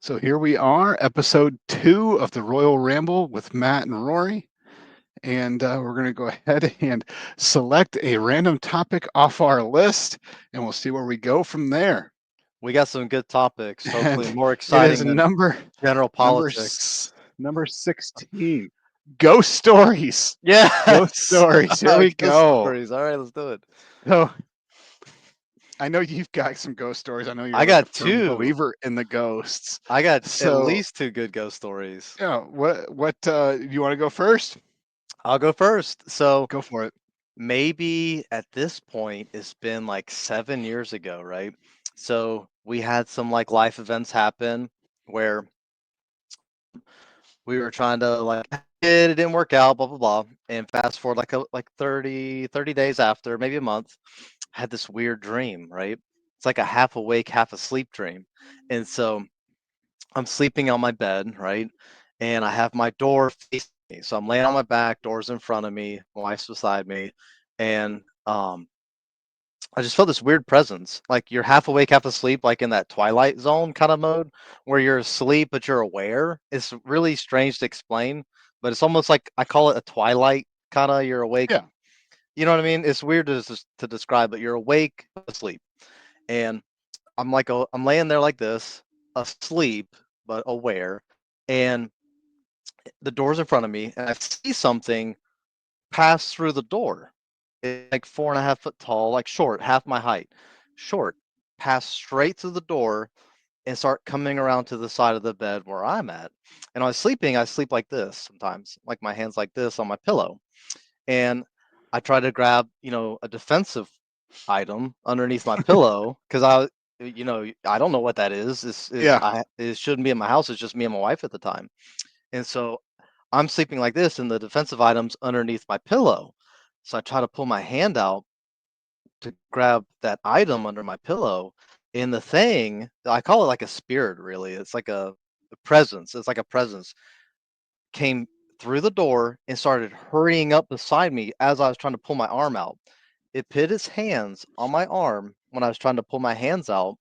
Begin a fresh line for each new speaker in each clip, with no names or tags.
So here we are, episode 2 of the Royal Ramble with Matt and Rory. And we're going to go ahead and select a random topic off our list, and we'll see where we go from there.
We got some good topics, hopefully
And
more
it is
exciting than general politics.
number 16. Ghost stories. Ghost
Yes.
stories. Here we
Ghost
go.
stories. All right, let's do it.
So I know you've got some ghost stories. I know you're
I
like a
got
firm
two.
believer in the ghosts.
I got at
So,
least two good ghost stories.
what you want to go first?
I'll go first. So
Go for it.
maybe at this point, it's been like 7 years ago, right? So we had some like life events happen where we were trying to like it didn't work out, blah blah blah. And fast forward like 30 days after, maybe a month, I had this weird dream, right? It's like a half awake, half asleep dream. And so I'm sleeping on my bed, right? And I have my door facing me. So I'm laying on my back, doors in front of me, my wife's beside me, and I just felt this weird presence. Like you're half awake, half asleep, like in that Twilight Zone kind of mode where you're asleep but you're aware. It's really strange to explain, but it's almost like I call it a twilight kind of. You're awake.
Yeah.
You know what I mean? It's weird to describe, but you're awake, asleep, and I'm laying there like this, asleep but aware, and the door's in front of me, and I see something pass through the door. It's like 4.5 foot tall, like short, half my height, short, pass straight through the door and start coming around to the side of the bed where I'm at. And when I was sleeping, I sleep like this sometimes, like my hands like this on my pillow. And I try to grab, a defensive item underneath my pillow because I don't know what that is.
Yeah.
It shouldn't be in my house. It's just me and my wife at the time. And so I'm sleeping like this, and the defensive item's underneath my pillow. So I try to pull my hand out to grab that item under my pillow. And the thing, I call it like a spirit, really. It's like a presence. It's like a presence came through the door and started hurrying up beside me as I was trying to pull my arm out. It put its hands on my arm when I was trying to pull my hands out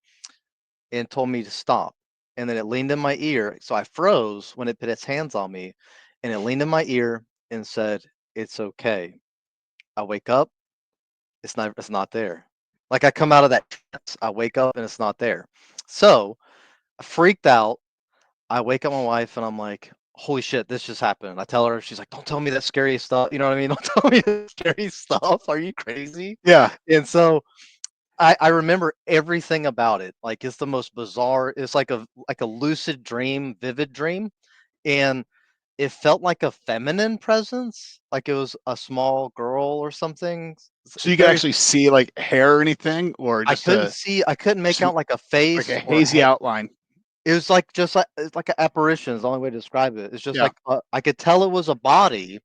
and told me to stop. And then it leaned in my ear. So I froze when it put its hands on me, and it leaned in my ear and said, "It's okay." I wake up, it's not there. Like I come out of that trance, I wake up and it's not there. So I freaked out. I wake up my wife and I'm like, holy shit, this just happened. I tell her, she's like, don't tell me that scary stuff. You know what I mean? Don't tell me that scary stuff. Are you crazy?
Yeah.
And so I remember everything about it. Like it's the most bizarre. It's like a lucid dream, vivid dream, and it felt like a feminine presence, like it was a small girl or something.
So
It's
you could
very.
actually see like hair or anything, or
I
just
couldn't
a
see. I couldn't make
just
out like a
like
face
a
or a
hazy
head.
outline.
It was like just like it's like an apparition. Is the only way to describe it. It's just
Yeah.
like I could tell it was a body.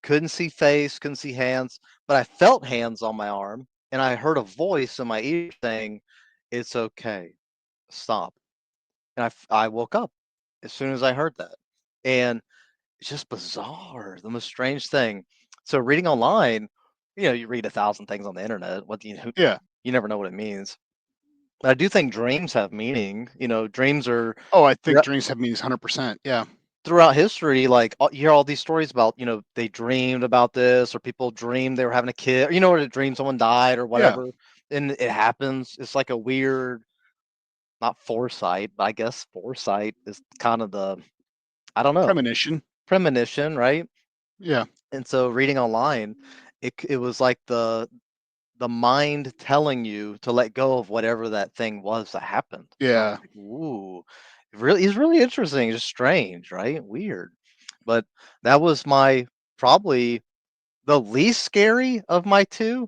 Couldn't see face. Couldn't see hands. But I felt hands on my arm, and I heard a voice in my ear saying, "It's okay. Stop." And I woke up as soon as I heard that, and it's just bizarre. The most strange thing. So reading online, you read 1,000 things on the internet. What do
Yeah.
you never know what it means. But I do think dreams have meaning. Dreams are
Oh, I think dreams have meanings 100%. Yeah.
throughout history, like you hear all these stories about, they dreamed about this, or people dreamed they were having a kid, or or a dream someone died or
Yeah.
whatever, and it happens. It's like a weird, not foresight, but I guess foresight is kind of the, I don't know,
Premonition.
premonition, right?
Yeah.
And so reading online, it was like the mind telling you to let go of whatever that thing was that happened. And I was
Yeah.
like, ooh, it's really interesting, just strange, right? Weird. But that was my probably the least scary of my two,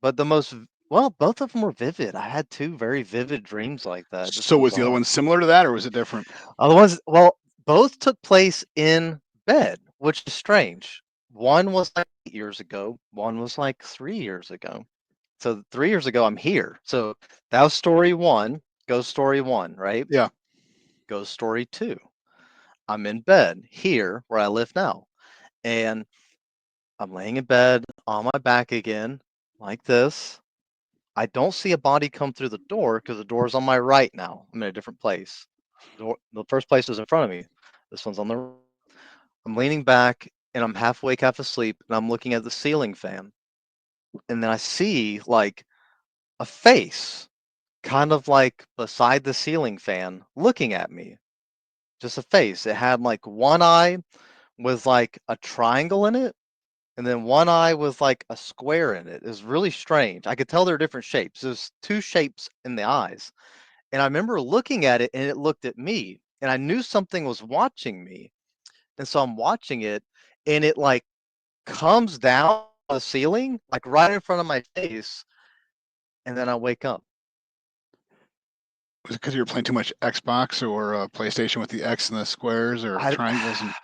but the most well, both of them were vivid. I had two very vivid dreams like that, just
So was the other
bizarre.
one similar to that, or was it different?
Other ones, well, both took place in bed, which is strange. One was like 8 years ago, one was like 3 years ago. So 3 years ago, I'm here. So that was story one, ghost story one, right?
Yeah.
Ghost story two. I'm in bed here where I live now. And I'm laying in bed on my back again, like this. I don't see a body come through the door because the door's on my right now. I'm in a different place. The first place is in front of me. This one's on the right. I'm leaning back and I'm half awake, half asleep, and I'm looking at the ceiling fan. And then I see like a face kind of like beside the ceiling fan looking at me. Just a face. It had like one eye with like a triangle in it, and then one eye with like a square in it. It was really strange. I could tell there were different shapes. There's two shapes in the eyes. And I remember looking at it and it looked at me. And I knew something was watching me. And so I'm watching it and it like comes down the ceiling, like right in front of my face. And then I wake up.
Was it because you were playing too much Xbox or PlayStation with the X and the squares or
I
triangles? And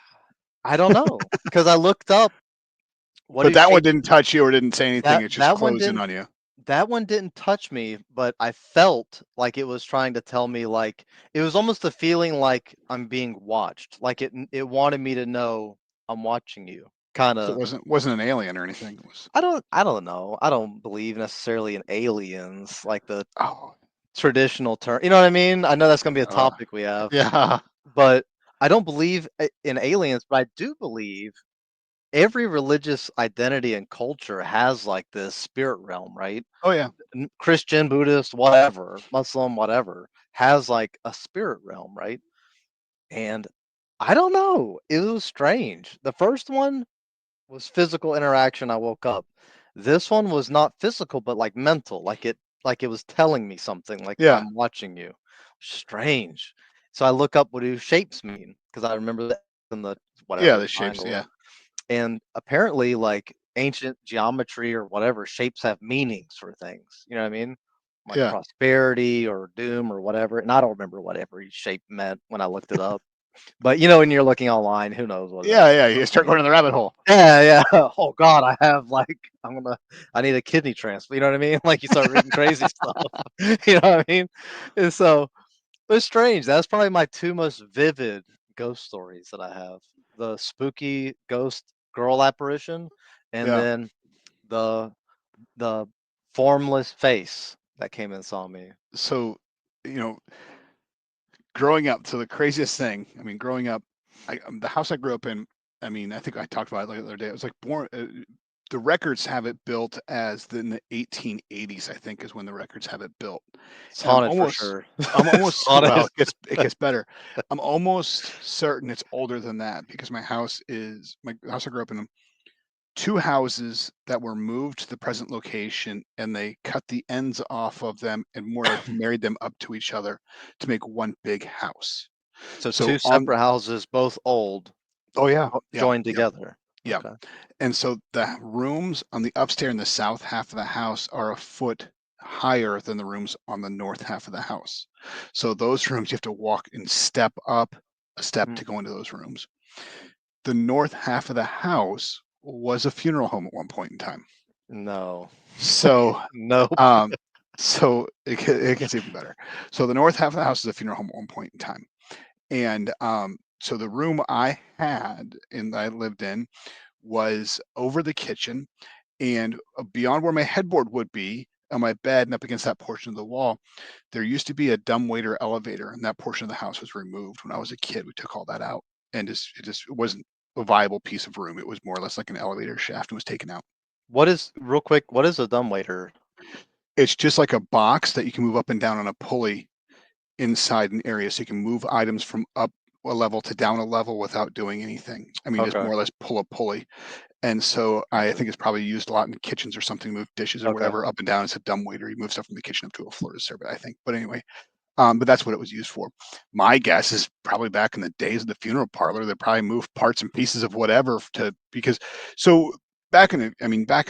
I don't know. Because I looked up what
but
do
that one
shapes
didn't touch you or didn't say anything.
that
It just
that one
closed in
didn't
on you.
that one didn't touch me, but I felt like it was trying to tell me like it was almost a feeling like I'm being watched. Like it wanted me to know I'm watching you. Kind
So it
of
wasn't an alien or anything. It was
I don't know. I don't believe necessarily in aliens like the
oh
traditional term. You know what I mean? I know that's going to be a
uh,
topic we have,
yeah
but I don't believe in aliens, but I do believe every religious identity and culture has like this spirit realm, right?
oh yeah
Christian, Buddhist, whatever, Muslim, whatever, has like a spirit realm, right? And I don't know. It was strange. The first one was physical interaction. I woke up. This one was not physical, but like mental, like it was telling me something, like
yeah
I'm watching you. Strange. So I look up what do shapes mean because I remember the and the
yeah
whatever
the shapes
triangle,
yeah
and apparently like ancient geometry or whatever shapes have meanings for things. You know what I mean? Like
yeah
prosperity or doom or whatever. And I don't remember what every shape meant when I looked it up. But you know, when you're looking online, who knows what it
yeah.
actually
You
does
start going
mean?
in the rabbit hole.
Yeah, yeah. Oh God, I have like I need a kidney transplant. You know what I mean? Like you start reading crazy stuff. You know what I mean? And so it's strange. That's probably my two most vivid ghost stories that I have. The spooky ghost girl apparition, and
Yeah.
then the the formless face that came and saw me.
So you know, growing up, so the craziest thing. I mean, growing up, the house I grew up in. I mean, I think I talked about it like the other day. It was like born. The records have it built as in the 1880s. I think is when the records have it built,
It's
and I'm
haunted for
almost.
sure.
I'm
It's
almost well.
haunted.
It gets better. I'm almost certain it's older than that because my house I grew up in. Two houses that were moved to the present location, and they cut the ends off of them and more or less married them up to each other to make one big house.
So
So
two
on
separate houses, both old,
oh yeah, yeah,
joined
yeah,
together.
yeah.
Okay.
And so the rooms on the upstairs in the south half of the house are a foot higher than the rooms on the north half of the house. So those rooms you have to walk and step up a step
Mm,
to go into those rooms. The north half of the house was a funeral home at one point in time.
no.
So
Nope.
Um, so it gets even better. So the north half of the house is a funeral home at one point in time, and so the room I had and I lived in was over the kitchen, and beyond where my headboard would be on my bed and up against that portion of the wall, there used to be a dumbwaiter elevator, and that portion of the house was removed. When I was a kid, we took all that out, and it wasn't a viable piece of room. It was more or less like an elevator shaft and was taken out.
What is real quick? What is a dumbwaiter?
It's just like a box that you can move up and down on a pulley inside an area so you can move items from up a level to down a level without doing anything. I mean, just
Okay.
more or less pull a pulley. And so I
Gotcha.
think it's probably used a lot in kitchens or something, move dishes or
Okay.
whatever up and down. It's a dumb waiter. You move stuff from the kitchen up to a floor to serve it, I think. But anyway, but that's what it was used for. My guess is probably back in the days of the funeral parlor, they probably moved parts and pieces of whatever to because so back in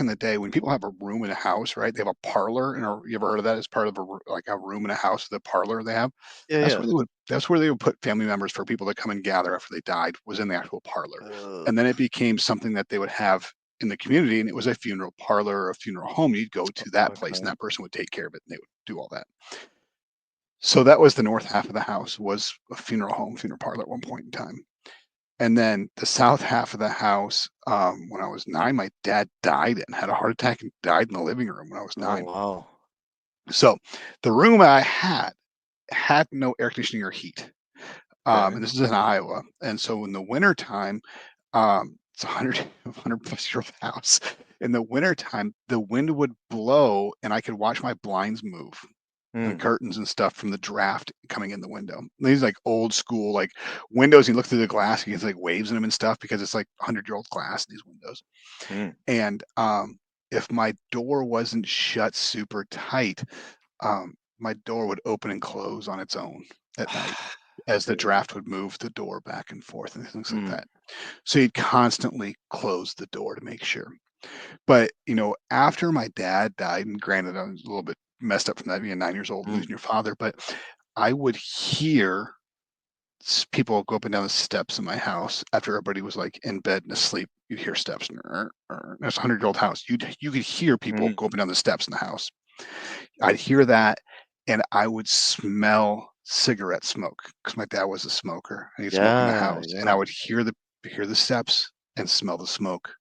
the day when people have a room in a house, right? They have a parlor, and you ever heard of that as part of like a room in a house, the parlor they have.
Yeah, yeah.
That's where they would put family members for people to come and gather after they died was in the actual parlor, and then
Ugh.
it became something that they would have in the community, and it was a funeral parlor or a funeral home. You'd go to that place, and
Okay.
that person would take care of it, and they would do all that. So that was the north half of the house was a funeral home, funeral parlor at one point in time. And then the south half of the house, when I was 9, my dad died and had a heart attack and died in the living room when I was
Oh
9.
wow.
So the room I had no air conditioning or heat.
Okay.
And this is in Iowa. And so in the wintertime, it's a 100 plus year old house. In the wintertime, the wind would blow and I could watch my blinds move and
Mm,
curtains and stuff from the draft coming in the window. These like old school like windows. You look through the glass, you can see like waves in them and stuff because it's like 100-year-old glass in these windows.
mm.
And if my door wasn't shut super tight, my door would open and close on its own at night as the
Dude.
draft would move the door back and forth and things like
Mm,
that. So you'd constantly close the door to make sure. But after my dad died, and granted, I was a little bit messed up from that being 9 years old and
mm.
losing your father, but I would hear people go up and down the steps in my house after everybody was like in bed and asleep. You'd hear steps. That's a 100-year-old house. You could hear people
Mm.
go up and down the steps in the house. I'd hear that, and I would smell cigarette smoke because my dad was a smoker and he'd smoke in the
Yeah,
house, and I
yeah.
would hear the steps and smell the smoke,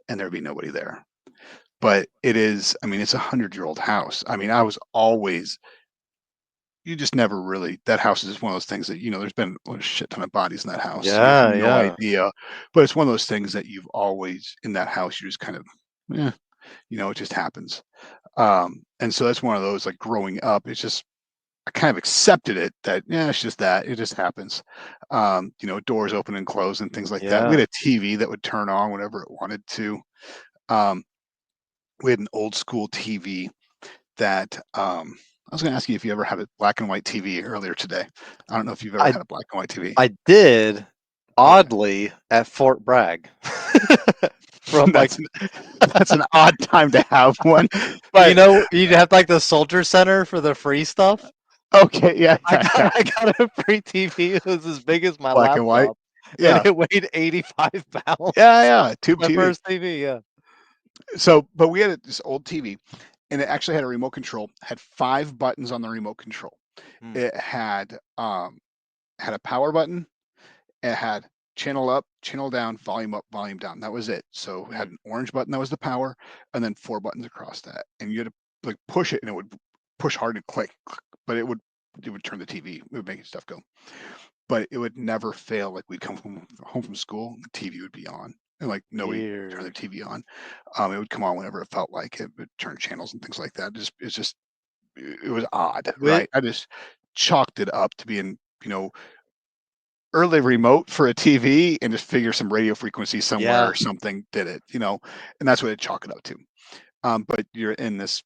and there'd be nobody there. But it is, I mean, it's a 100-year-old house. I mean, I was always you just never really that house is just one of those things that, there's been a shit ton of bodies in that house, so you have
Yeah,
no
yeah.
idea. But it's one of those things that you've always in that house, you just kind of, eh, it just happens. And so that's one of those like growing up, it's just I kind of accepted it that yeah, it's just that it just happens. Doors open and close and things like that. We
Yeah.
had a TV that would turn on whenever it wanted to. Um, we had an old school TV that I was going to ask you if you ever had a black and white TV earlier today. I don't know if you've ever
I
had a black and white TV.
I did,
Okay,
oddly, at Fort Bragg. From, like
that's an, that's an odd time to have one,
you
but
know, you'd have, like, the soldier center for the free stuff?
okay, yeah,
I
yeah,
got
yeah,
I got a free TV, it was as big as my
black and white,
laptop, and
yeah,
it weighed 85 pounds.
yeah, yeah, tube
My
TV.
first TV, yeah.
So, but we had this old TV, and it actually had a remote control. Had 5 buttons on the remote control.
Mm,
It had a power button. It had channel up, channel down, volume up, volume down. That was it. So it had
mm.
an orange button that was the power, and then 4 buttons across that. And you had to like push it, and it would push hard and click, but it would turn the TV. It would make stuff go. But it would never fail. Like we'd come home from school, the TV would be on, and like nobody turned the
Weird.
TV on. It would come on whenever it felt like it. Would turn channels and things like that. It was odd,
With
right? I just chalked it up to being early remote for a TV and just figure some radio frequency somewhere
Yeah.
or something did it, and that's what it chalk it up to. But you're in this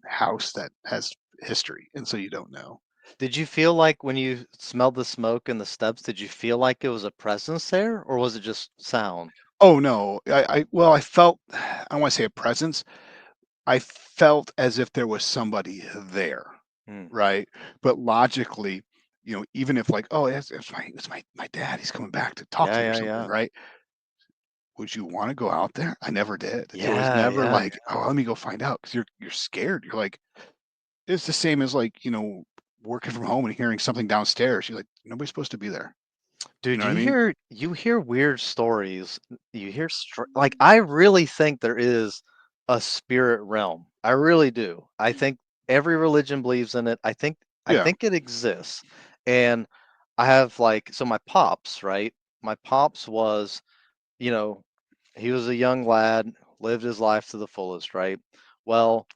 house that has history, and so you don't know.
Did you feel like when you smelled the smoke and the steps, did you feel like it was a presence there, or was it just sound?
Oh no, well, I felt I don't want to say a presence. I felt as if there was somebody there,
Mm.
right? But logically, even if like, oh, it's my dad, he's coming back to talk to
Yeah,
me or
yeah,
something,
yeah.
right? Would you want to go out there? I never did. It was
Yeah,
never
yeah.
like, oh, let me go find out because you're scared. You're like, it's the same as like, working from home and hearing something downstairs. You're like, nobody's supposed to be there. You
Dude,
know what I mean?
you hear weird stories. You hear like I really think there is a spirit realm. I really do. I think every religion believes in it. I
Yeah.
think it exists. And I have like so my pops, right? My pops was, you know, he was a young lad, lived his life to the fullest, right? Well,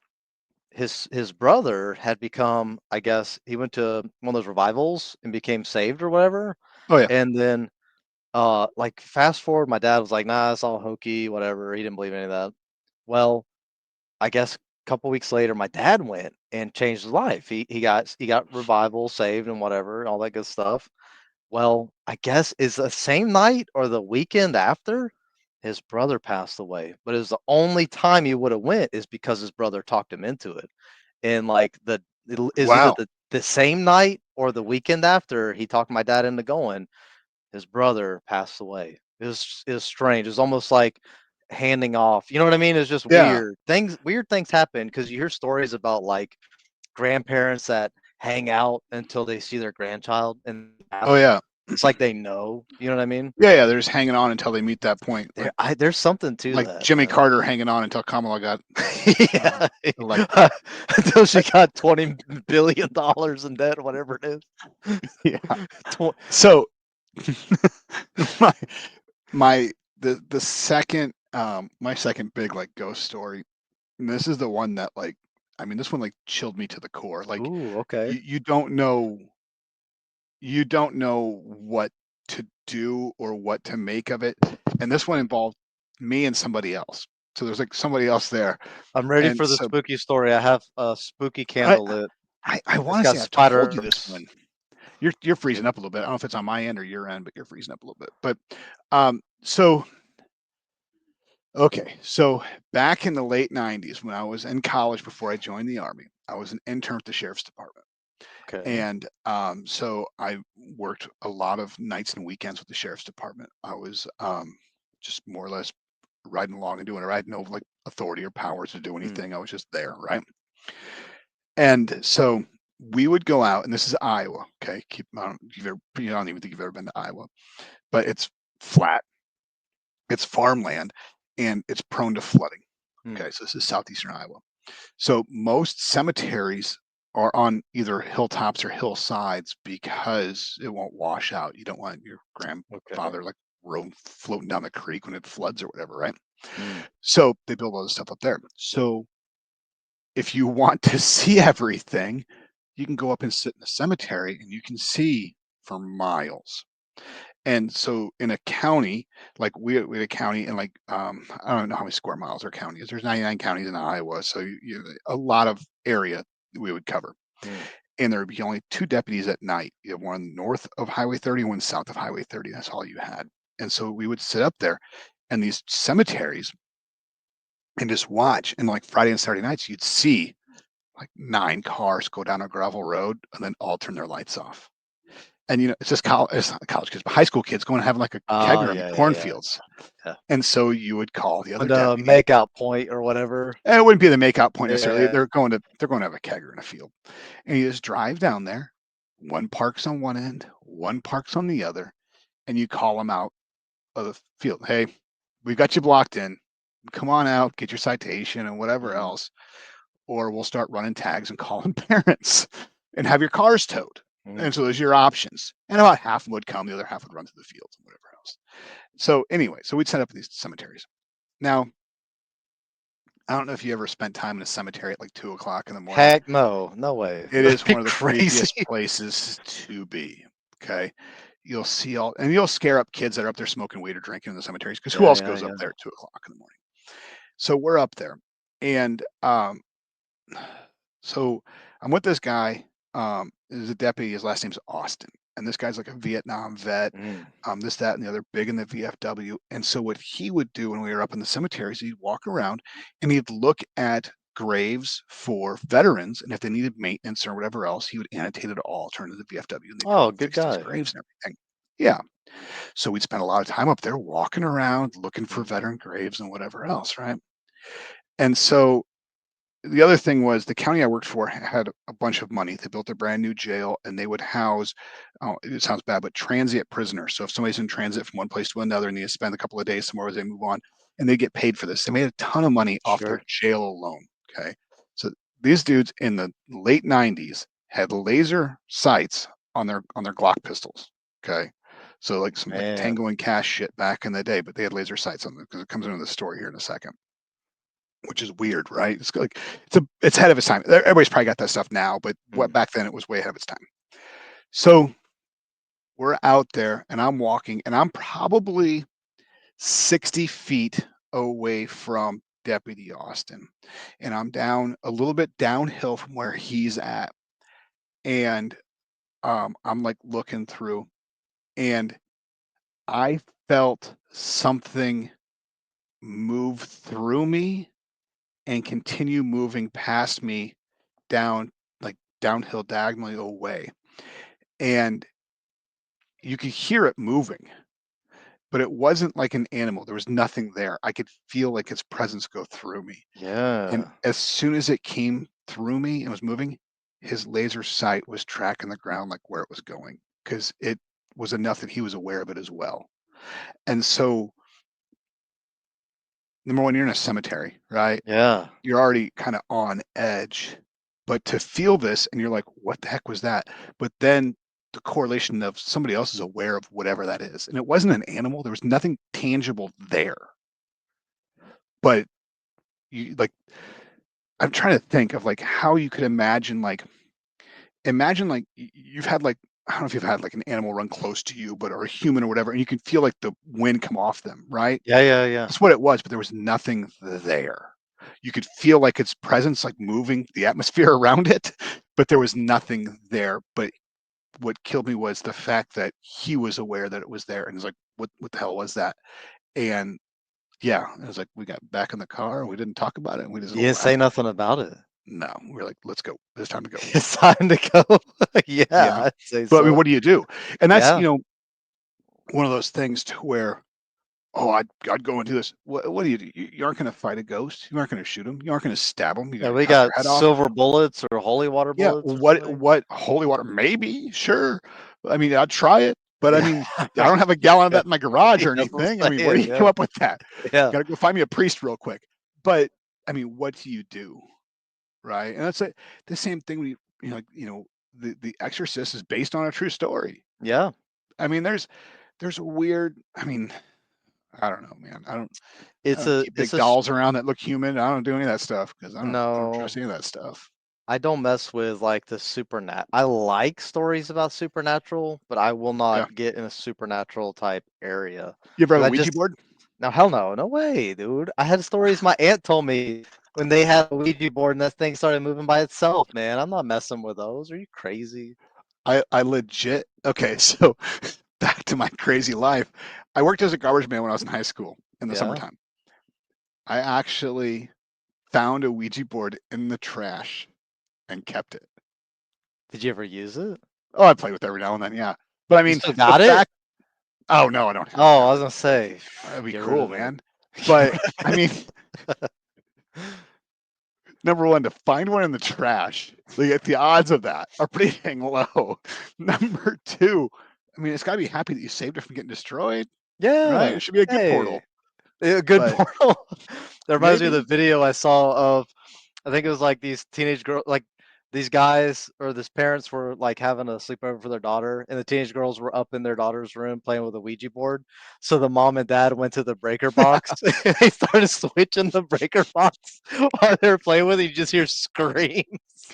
his brother had become, I guess, he went to one of those revivals and became saved or whatever.
Oh yeah.
And then like fast forward, my dad was like, "Nah, it's all hokey, whatever." He didn't believe any of that. Well, I guess a couple weeks later, my dad went and changed his life. He got revival, saved, and whatever, all that good stuff. Well, I guess is the same night or the weekend after his brother passed away. But it was the only time he would have went is because his brother talked him into it. And like is either
Wow.
the same night or the weekend after he talked my dad into going his brother passed away. It was strange. It was almost like handing off. You know what I mean? It's just
Yeah.
weird. Weird things happen because you hear stories about like grandparents that hang out until they see their grandchild and
Oh
pass.
yeah.
It's like they know, you know what I mean?
Yeah, yeah, they're just hanging on until they meet that point,
There's something to
like
that,
Jimmy
man.
Carter hanging on until Kamala got uh,
Yeah.
elected.
Until she
I,
got $20 billion in debt, whatever it is.
yeah.
Tw-
So my my the second my second big like ghost story, and this is the one that like I mean this one like chilled me to the core. Like
Ooh, okay.
you don't know what to do or what to make of it. And this one involved me and somebody else. So there's like somebody else there.
I'm ready
And
for the
so
spooky story. I have a spooky
I
candle lit.
I
It's
want to
got
say I've told you this
spiders.
one. You're freezing up a little bit. I don't know if it's on my end or your end, but you're freezing up a little bit. But so okay, so back in the late '90s when I was in college before I joined the army, I was an intern at the sheriff's department.
Okay.
And so I worked a lot of nights and weekends with the sheriff's department. I was just more or less riding along and doing it. I had no like authority or powers to do
Mm,
anything. I was just there, right? And so we would go out, and this is Iowa. Okay, keep I don't, you've ever, you don't even think you've ever been to Iowa, but it's flat, it's farmland, and it's prone to flooding.
mm,
Okay, so this is southeastern Iowa. So most cemeteries are on either hilltops or hillsides because it won't wash out. You don't want your
okay.
grandfather like floating down the creek when it floods or whatever, right?
Mm,
So they build all this stuff up there. So if you want to see everything, you can go up and sit in the cemetery and you can see for miles. And so in a county, like we had a county and like I don't know how many square miles our county is. There's 99 counties in Iowa, so a lot of area we would cover.
mm,
And there would be only two deputies at night. You have one north of Highway 30 and one south of Highway 30. That's all you had. And so we would sit up there and these cemeteries and just watch. And like Friday and Saturday nights, you'd see like 9 cars go down a gravel road and then all turn their lights off. And it's just it's not college kids, but high school kids going and having like a
oh,
kegger in the
yeah, yeah, yeah,
cornfields.
yeah.
And so you would call the
On
other
the
deputy.
make out point or whatever.
And it wouldn't be the makeout point
Yeah,
necessarily.
yeah.
They're going to have a kegger in a field. And you just drive down there. One parks on one end, one parks on the other, and you call them out of the field. Hey, we've got you blocked in. Come on out, get your citation and whatever
Mm,
else. Or we'll start running tags and calling parents and have your cars towed. And
mm.
so those are your options. And about half of them would come, the other half would run to the fields and whatever else. So anyway, so we'd set up these cemeteries. Now, I don't know if you ever spent time in a cemetery at like 2 o'clock in the morning.
Heck no, no way.
It
That'd
is
be
one of the
crazy.
creepiest places to be. Okay. You'll see all, and you'll scare up kids that are up there smoking weed or drinking in the cemeteries because who
Yeah,
else
yeah,
goes up
yeah.
there at 2 o'clock in the morning? So we're up there. And so I'm with this guy. Is a deputy. His last name's Austin, and this guy's like a Vietnam vet.
Mm,
This, that, and the other, big in the VFW. And so what he would do when we were up in the cemeteries, he'd walk around and he'd look at graves for veterans, and if they needed maintenance or whatever else, he would annotate it all, turn it to the VFW, and they'd come
oh,
and
good
fix these
guy.
graves and everything. Yeah. So we'd spend a lot of time up there walking around, looking for
Mm,
veteran graves and whatever else, right? And so the other thing was the county I worked for had a bunch of money. They built a brand new jail and they would house, oh, it sounds bad, but transient prisoners. So if somebody's in transit from one place to another and they spend a couple of days somewhere as they move on, and they get paid for this. They made a ton of money off their
sure.
jail alone. Okay. So these dudes in the late 90s had laser sights on their Glock pistols. Okay. So like some like
Man.
Tango and Cash shit back in the day, but they had laser sights on them because it comes into the story here in a second, which is weird, right? It's like it's ahead of its time. Everybody's probably got that stuff now, but what
Mm,
back then it was way ahead of its time. So we're out there, and I'm walking, and I'm probably 60 feet away from Deputy Austin, and I'm down a little bit downhill from where he's at, and I'm like looking through, and I felt something move through me and continue moving past me down like downhill diagonally away. And you could hear it moving, but it wasn't like an animal. There was nothing there. I could feel like its presence go through me. And
yeah.
as soon as it came through me and was moving, his laser sight was tracking the ground like where it was going because it was enough that he was aware of it as well. And so, number one, you're in a cemetery, right?
Yeah.
You're already kind of on edge. But to feel this and you're like, what the heck was that? But then the correlation of somebody else is aware of whatever that is. And it wasn't an animal, there was nothing tangible there. But you like, I'm trying to think of like how you could imagine like you've had like I don't know if you've had like an animal run close to you, but or a human or whatever, and you can feel like the wind come off them, right?
Yeah, yeah, yeah.
That's what it was, but there was nothing there. You could feel like its presence, like moving the atmosphere around it, but there was nothing there. But what killed me was the fact that he was aware that it was there, and was like, "What the hell was that?" And yeah, it was like we got back in the car, and we didn't talk about it, and we just
You didn't say
left.
nothing about it.
No, we were like, "Let's go. It's time to go."
It's time to go. Yeah,
Yeah,
I'd say
but I mean,
so.
what do you do? And that's
Yeah.
one of those things to where, oh, I'd go and do this. What do? You aren't going to fight a ghost. You aren't going to shoot him. You aren't going to stab him. You're
Yeah,
going to
we
cut their
got
head off.
silver bullets or holy water
Yeah,
bullets or
what
something.
what holy water? Maybe, sure. I mean, I'd try it, but I
Yeah,
mean, I
right.
don't have a gallon of
Yeah,
that in my garage or
that's what
anything. I
I'm
mean, where do
saying,
you come
yeah.
up with that?
Yeah.
Got to go find me a priest real quick. But I mean, what do you do, right? And that's the same thing. The Exorcist is based on a true story.
Yeah.
I mean, there's a weird. I mean, I don't know, man. I
It's
don't
a
keep
it's
big
a sh
dolls around that look human. I don't do any of that stuff because I don't trust
no.
any of that stuff.
I don't mess with like the supernat. I like stories about supernatural, but I will
Yeah.
not get in a supernatural type area
You ever have
because
a
I
Ouija
just
board?
no hell no, no way, dude. I had stories my aunt told me when they had a Ouija board and that thing started moving by itself, man. I'm not messing with those. Are you crazy?
I legit okay, so back to my crazy life. I worked as a garbage man when I was in high school in the
Yeah.
summertime. I actually found a Ouija board in the trash and kept it.
Did you ever use it?
Oh, I play with it every now and then, yeah. But I
You
mean,
still
the
got it?
fact oh no, I don't have it
Oh, I
now.
was gonna say,
That'd be
get rid
cool,
of it.
man. But I mean, number one, to find one in the trash, like the odds of that are pretty dang low. Number two, I mean, it's got to be happy that you saved it from getting destroyed, right?
Yeah.
It should be a good
Hey,
portal,
a good
but
portal. That reminds me of the
maybe.
video I saw of I think it was like these teenage girls, like these guys or these parents were like having a sleepover for their daughter, and the teenage girls were up in their daughter's room playing with a Ouija board. So the mom and dad went to the breaker box. And they started switching the breaker box while they were playing with it. You just hear screams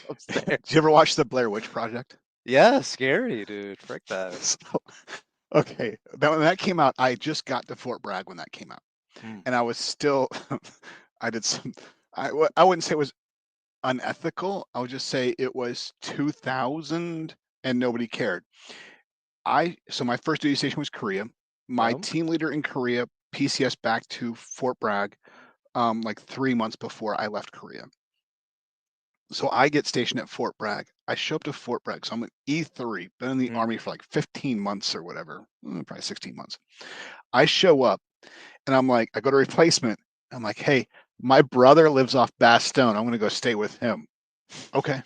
upstairs.
Did you ever watch the Blair Witch Project?
Yeah, scary, dude. Frick that.
So, okay, when that came out, I just got to Fort Bragg when that came out,
Hmm.
and I was still, I did some, I wouldn't say it was unethical. I would just say it was 2000 and nobody cared. So my first duty station was Korea. My
Yeah.
team leader in Korea PCS back to Fort Bragg, like 3 months before I left Korea. So I get stationed at Fort Bragg. I show up to Fort Bragg. So I'm an E3, been in the
Hmm.
Army for like 15 months or whatever, probably 16 months. I show up and I'm like, I go to replacement. I'm like, hey, my brother lives off Bastogne. I'm going to go stay with him. Okay.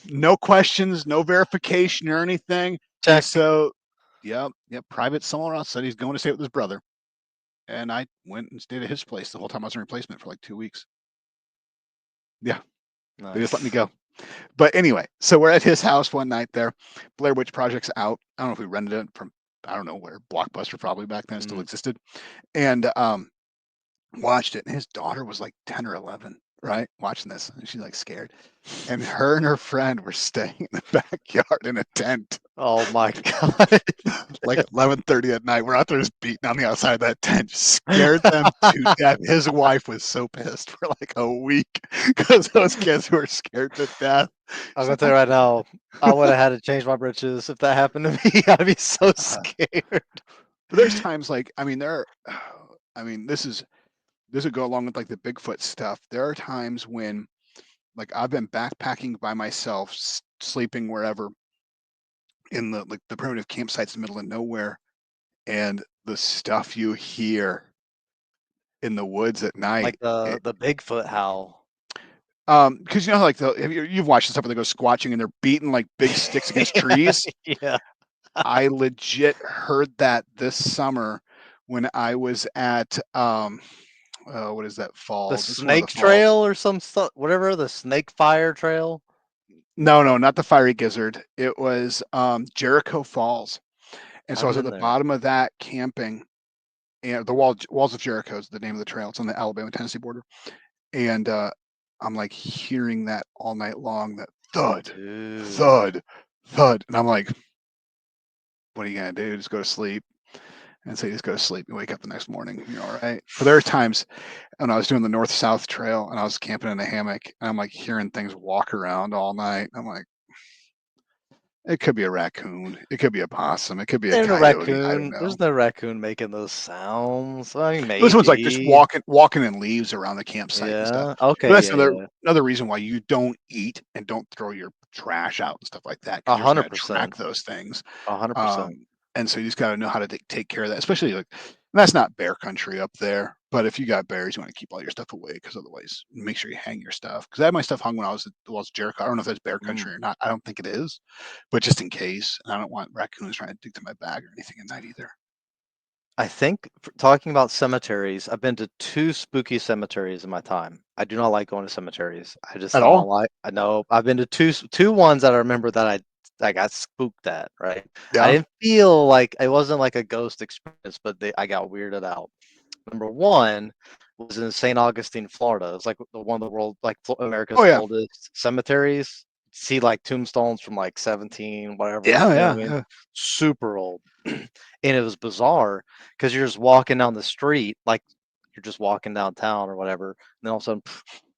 No questions, no verification or anything. And
Check.
so, yep, private somewhere else said he's going to stay with his brother. And I went and stayed at his place the whole time I was in replacement for like 2 weeks. Yeah, they just let me
Nice.
go. But anyway, so we're at his house one night there. Blair Witch Project's out. I don't know if we rented it from, I don't know where, Blockbuster probably back then still
Mm.
existed. And watched it. And his daughter was like 10 or 11, right? Watching this. And she's like scared. And her and her friend were staying in the backyard in a tent.
Oh my God.
Like 11:30 at night. We're out there just beating on the outside of that tent. Scared them to death. His wife was so pissed for like a week because those kids were scared to death.
I'm
She's
gonna
like,
tell you
"What?"
right now, I would have had to change my britches if that happened to me. I'd be so
Uh,
scared.
but there's times like, I mean, I mean, this would go along with like the Bigfoot stuff. There are times when like I've been backpacking by myself, sleeping wherever in the primitive campsites in the middle of nowhere, and the stuff you hear in the woods at night.
Like the Bigfoot howl.
Because you know, like you've watched the stuff where they go squatching and they're beating like big sticks against trees.
Yeah.
I legit heard that this summer when I was at what is that
The
falls? It's one of the
snake
falls.
trail or some stuff, whatever, the snake fire trail.
No, no, not the Fiery Gizzard. It was Jericho Falls. And
I
so I
haven't
was at
been
the
there.
bottom of that camping, and the walls of Jericho is the name of the trail. It's on the Alabama Tennessee border, and I'm like hearing that all night long, that thud,
Dude.
thud, thud, and I'm like, what are you gonna do? Just go to sleep. And so you just go to sleep. You wake up the next morning, you're all right. But there are times when I was doing the north south trail and I was camping in a hammock, and I'm like hearing things walk around all night. I'm like, it could be a raccoon, it could be a possum, it could be a
There's no
coyote. I don't
raccoon.
know.
There's no raccoon making those sounds. I mean,
This one's like just
maybe.
walking in leaves around the campsite and stuff.
Yeah.
But
Okay.
that's
Yeah. Yeah.
another reason why you don't eat and don't throw your trash out and stuff like that,
A
because you're just
hundred
gonna
percent.
track those things.
100%.
Um, and so you just gotta know how to take care of that, especially like that's not bear country up there. But if you got bears, you want to keep all your stuff away because otherwise, make sure you hang your stuff. Because I had my stuff hung when I was at Jericho. I don't know if that's bear
Mm.
country or not. I don't think it is, but just in case, I don't want raccoons trying to dig to my bag or anything at night either.
I think talking about cemeteries, I've been to two spooky cemeteries in my time. I do not like going to cemeteries.
At
I don't
all?
like. I know I've been to two ones that I remember that I got spooked at. Right, I
Yeah.
didn't feel like it wasn't like a ghost experience, but I got weirded out. Number one was in St. Augustine, Florida. It's like one of the world, like
Oh
America's
yeah.
oldest cemeteries. See like tombstones from like 17, whatever,
Yeah.
you know what
Yeah.
I mean?
Yeah.
Super old. And it was bizarre because you're just walking down the street, like you're just walking downtown or whatever. And then all of a sudden,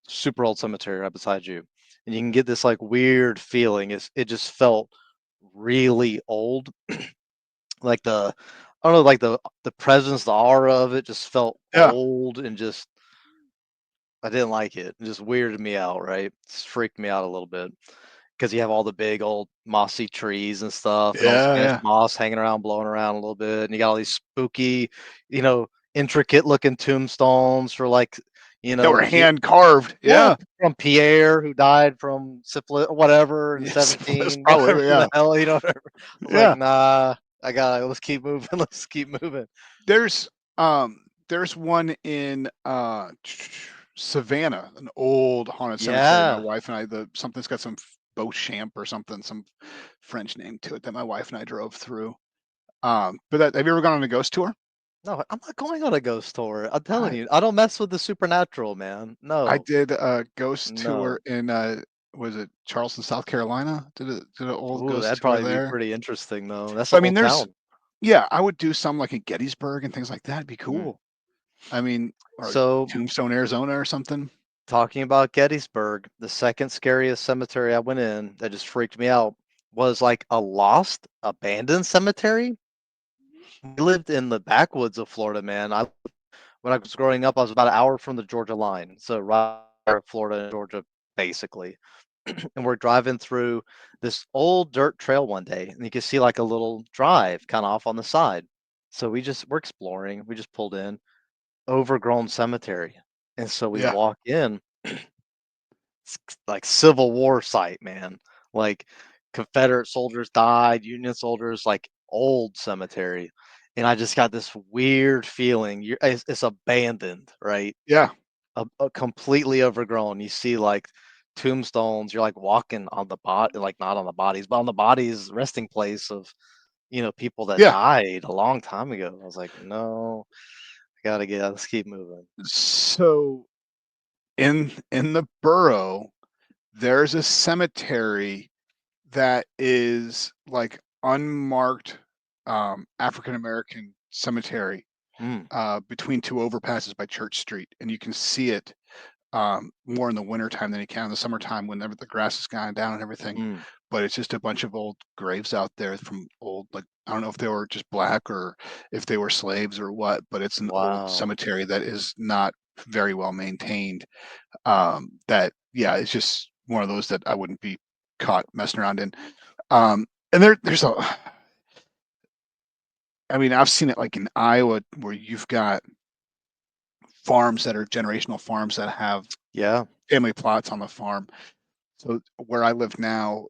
super old cemetery right beside you. And you can get this like weird feeling. It just felt really old. Like I don't know, like the presence, the aura of it just felt
Yeah.
old and just I didn't like it. It just weirded me out, right? Just freaked me out a little bit because you have all the big old mossy trees and stuff and all the
Yeah.
Spanish
Yeah.
moss hanging around, blowing around a little bit, and you got all these spooky, you know, intricate looking tombstones for like,
That were
here,
hand carved.
yeah,
Yeah.
from Pierre who died from syphilis or whatever in
Yes. That's
17,
probably
whatever the
yeah.
hell, whatever. I was like,
Yeah.
nah, I got let's keep moving, let's keep moving.
There's there's one in Savannah, an old haunted cemetery. My
Yeah.
wife and I, the something's got some Beauchamp or something, some French name to it that my wife and I drove through. But have you ever gone on a ghost tour?
No, I'm not going on a ghost tour. I'm telling
I
you, I don't mess with the supernatural, man.
I
No,
did a ghost tour
no.
in was it Charleston, South Carolina? Did an old
Ooh,
ghost
that'd
tour
probably be
there.
pretty interesting, though. That's
But
an
I mean,
old
there's
town.
yeah, I would do some like in Gettysburg and things like that. It'd be
Mm.
cool. I mean, or
So,
Tombstone, Arizona, or something.
talking about Gettysburg, the second scariest cemetery I went in that just freaked me out was like a lost, abandoned cemetery. We lived in the backwoods of Florida, man. When I was growing up, I was about an hour from the Georgia line, so right there, Florida and Georgia, basically. And we're driving through this old dirt trail one day, and you can see like a little drive kind of off on the side. So we're exploring. We just pulled in, overgrown cemetery, and so we
Yeah,
walk in, like Civil War site, man. Like Confederate soldiers died, Union soldiers, like old cemetery. And I just got this weird feeling. It's abandoned, right?
yeah,
A completely overgrown. You see like tombstones. You're like walking on the body, like not on the bodies, but on the bodies resting place of people that
yeah.
died a long time ago. I was like, no, I gotta get. Let's keep moving.
So in the borough, there's a cemetery that is like unmarked African American cemetery
Mm,
between two overpasses by Church Street, and you can see it more in the wintertime than you can in the summertime whenever the grass is gone down and everything.
mm,
But it's just a bunch of old graves out there from old, like, I don't know if they were just black or if they were slaves or what, but it's an old
wow.
cemetery that is not very well maintained. That, yeah, it's just one of those that I wouldn't be caught messing around in. And there's I mean, I've seen it like in Iowa where you've got farms that are generational farms that have
Yeah.
family plots on the farm. So where I live now,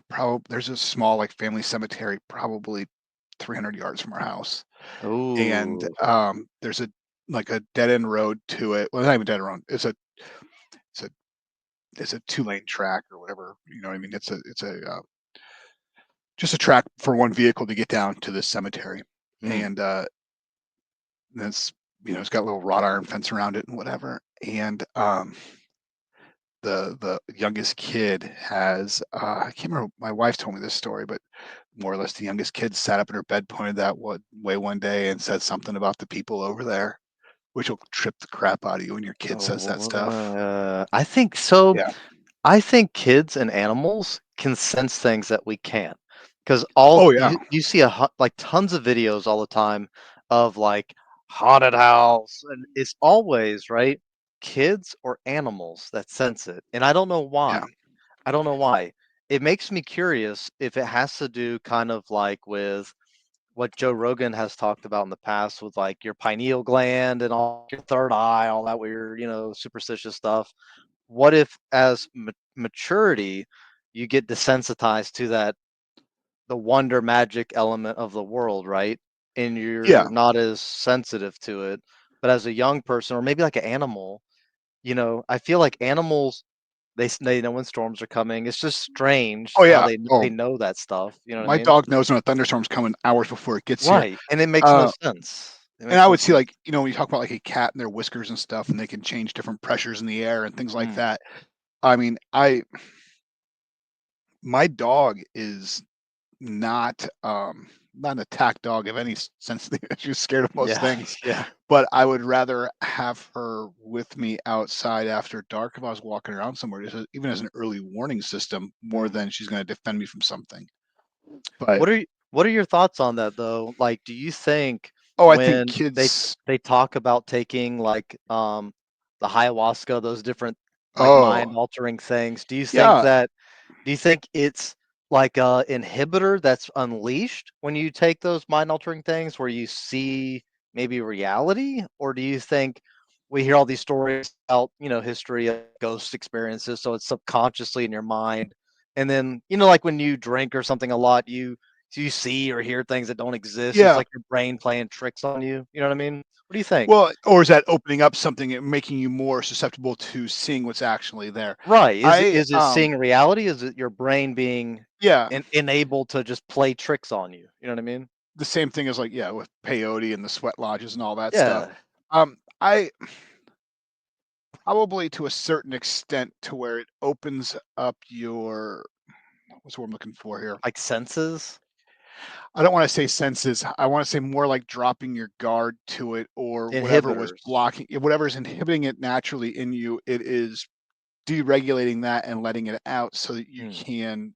probably there's a small like family cemetery, probably 300 yards from our house, and
Ooh.
there's a like a dead end road to it. Well, not even dead end road. It's a it's a 2 lane track or whatever. You know what I mean? It's just a track for one vehicle to get down to this cemetery,
Mm.
and that's it's got a little wrought iron fence around it and whatever. And the youngest kid has I can't remember. My wife told me this story, but more or less the youngest kid sat up in her bed, pointed that way one day, and said something about the people over there, which will trip the crap out of you when your kid says that
Oh,
stuff.
I think so.
Yeah.
I think kids and animals can sense things that we can't, because all
Oh yeah.
you see like tons of videos all the time of like haunted house, and it's always right kids or animals that sense it, and I don't know
Yeah.
why. I don't know why. It makes me curious if it has to do kind of like with what Joe Rogan has talked about in the past with like your pineal gland and all your third eye, all that weird, superstitious stuff. What if as maturity you get desensitized to the wonder magic element of the world, right? And
Yeah.
you're not as sensitive to it. But as a young person, or maybe like an animal, I feel like animals they know when storms are coming. It's just strange
Oh
how
yeah.
they
Oh,
know that stuff. You know what I
my
mean?
dog knows when a thunderstorm's coming hours before it gets here.
Right, and it makes no
Uh,
sense. It
and
makes
I
no
would see
sense.
like when you talk about like a cat and their whiskers and stuff, and they can change different pressures in the air and things like
Mm,
that. I mean, I my dog is not an attack dog of any sense. She's scared of most
yeah,
things,
yeah.
but I would rather have her with me outside after dark if I was walking around somewhere, even as an early warning system, more
Mm.
than she's going to defend me from something. But
What are your thoughts on that though? Like, do you think
oh, I think
when
kids.
they talk about taking like the ayahuasca, those different like
Oh,
mind altering things,
yeah.
do you think it's like a inhibitor that's unleashed when you take those mind altering things where you see maybe reality? Or do you think we hear all these stories about, history of ghost experiences, so it's subconsciously in your mind. And then, like when you drink or something a lot, you see or hear things that don't exist. It's
Yeah.
like your brain playing tricks on you. You know what I mean? What do you think?
Well, or is that opening up something and making you more susceptible to seeing what's actually there?
Right.
I
Is it seeing reality? Is it your brain being
Yeah,
enabled to just play tricks on you? You know what I mean?
the same thing as like yeah, with peyote and the sweat lodges and all that stuff.
Yeah.
I probably to a certain extent to where it opens up your what's what I'm looking for here.
Like senses?
I don't want to say senses. I want to say more like dropping your guard to it or whatever was
Inhibitors.
blocking whatever is inhibiting it naturally in you. It is deregulating that and letting it out so that you
Mm,
can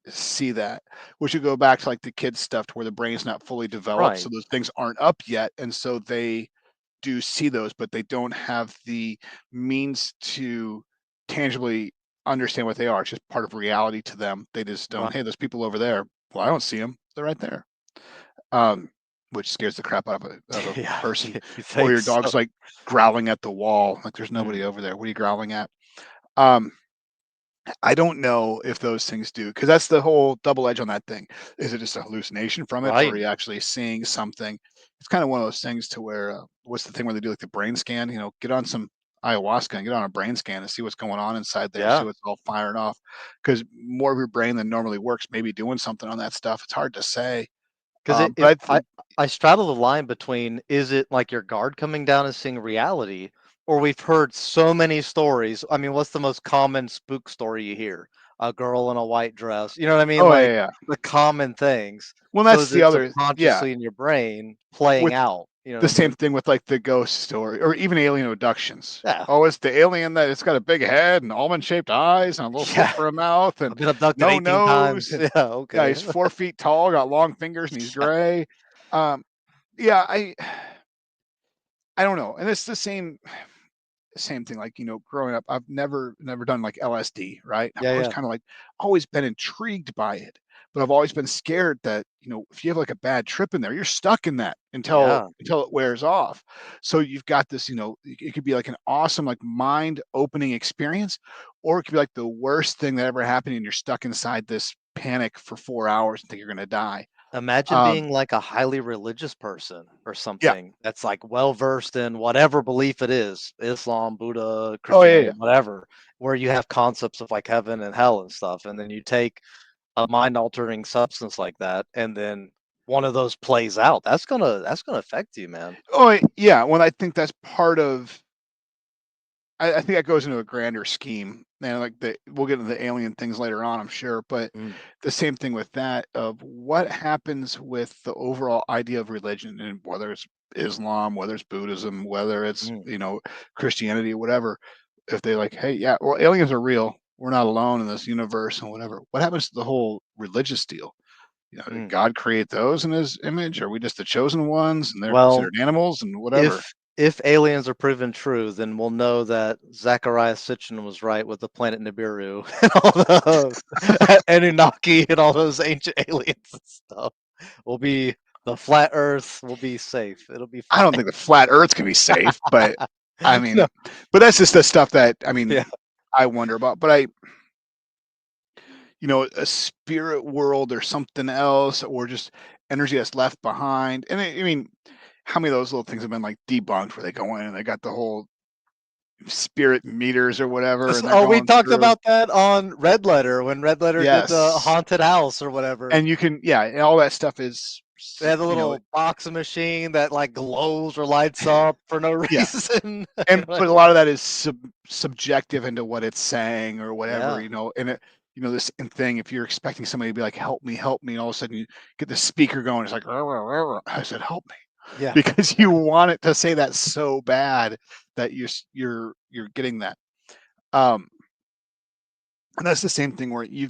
see that, which would go back to like the kids stuff to where the brain's not fully developed, so
right.
those things aren't up yet, and so they do see those, but they don't have the means to tangibly understand what they are. It's just part of reality to them. They just don't.
Right.
Hey, there's people over there. Well, I don't see them. They're right there. Um, which scares the crap out of a
Yeah.
person.
You
Or
think
your
so?
dog's like growling at the wall, like there's
Mm,
nobody over there. What are you growling at? Um, I don't know if those things do, because that's the whole double edge on that thing. Is it just a hallucination from it, or are
right.
you actually seeing something? It's kind of one of those things to where what's the thing where they do like the brain scan? Get on some ayahuasca and get on a brain scan and see what's going on inside there, see
Yeah.
what's all firing off. Because more of your brain than normally works, maybe doing something on that stuff. It's hard to say.
Because
But I
I straddle the line between, is it like your guard coming down and seeing reality, or we've heard so many stories. I mean, what's the most common spook story you hear? A girl in a white dress. You know what I mean?
oh yeah,
Like
yeah.
the common things.
Well,
So
that's
is
the
it
other yeah.
subconsciously in your brain playing
With
out? You know
the
what I
same
mean?
thing with like the ghost story or even alien abductions.
Yeah.
Oh, it's the alien that it's got a big head and almond shaped eyes and a little slit
Yeah.
for a mouth and
I've been abducted
no
18 times.
nose. And
Yeah.
yeah,
Okay.
he's 4 feet tall, got long fingers, and he's
Yeah.
gray. Um, yeah, I don't know. And it's the same same thing. Like, growing up, I've never done like LSD, right? I've
Yeah,
always
yeah.
kind of like always been intrigued by it, but I've always been scared that, if you have like a bad trip in there, you're stuck in that until
Yeah.
until it wears off. So you've got this, it could be like an awesome, like mind-opening experience, or it could be like the worst thing that ever happened and you're stuck inside this panic for 4 hours and think you're gonna die.
Imagine
Um,
being like a highly religious person or
yeah.
something that's like well versed in whatever belief it is, Islam, Buddha,
Oh yeah,
Christianity,
yeah.
whatever, where you have concepts of like heaven and hell and stuff. And then you take a mind altering substance like that and then one of those plays out. That's gonna affect you, man.
Oh yeah. When I think that's part of I think that goes into a grander scheme, and like we'll get into the alien things later on, I'm sure. But
Mm,
the same thing with that of what happens with the overall idea of religion, and whether it's Islam, whether it's Buddhism, whether it's
mm,
Christianity, whatever. If they like, hey, yeah, well, aliens are real. We're not alone in this universe, and whatever. What happens to the whole religious deal? Did
mm.
God create those in His image? Are we just the chosen ones, and they're
Well,
considered animals and whatever?
if aliens are proven true, then we'll know that Zachariah Sitchin was right with the planet Nibiru and all the Anunnaki and all those ancient aliens and stuff. We'll be the flat Earth will be safe. It'll be
I
fine.
don't think the flat Earth can be safe, but I
No,
mean, but that's just the stuff that
yeah,
I wonder about. But a spirit world or something else, or just energy that's left behind. And I mean, how many of those little things have been like debunked where they go in and they got the whole spirit meters or whatever, and they're
oh, we
going
talked
through.
about that on Red Letter when Red Letter did the
Yes,
haunted house or whatever.
and you can, yeah, and all that stuff is,
They had a little boxing machine that like glows or lights up for no
yeah.
reason. You're
And
like,
but a lot of that is subjective into what it's saying or whatever,
yeah,
and this thing, if you're expecting somebody to be like, help me, and all of a sudden you get the speaker going, it's like, "Rah, rah, rah, rah." I said, help me,
yeah,
because
yeah,
you want it to say that so bad that you're getting that. Um, and that's the same thing where you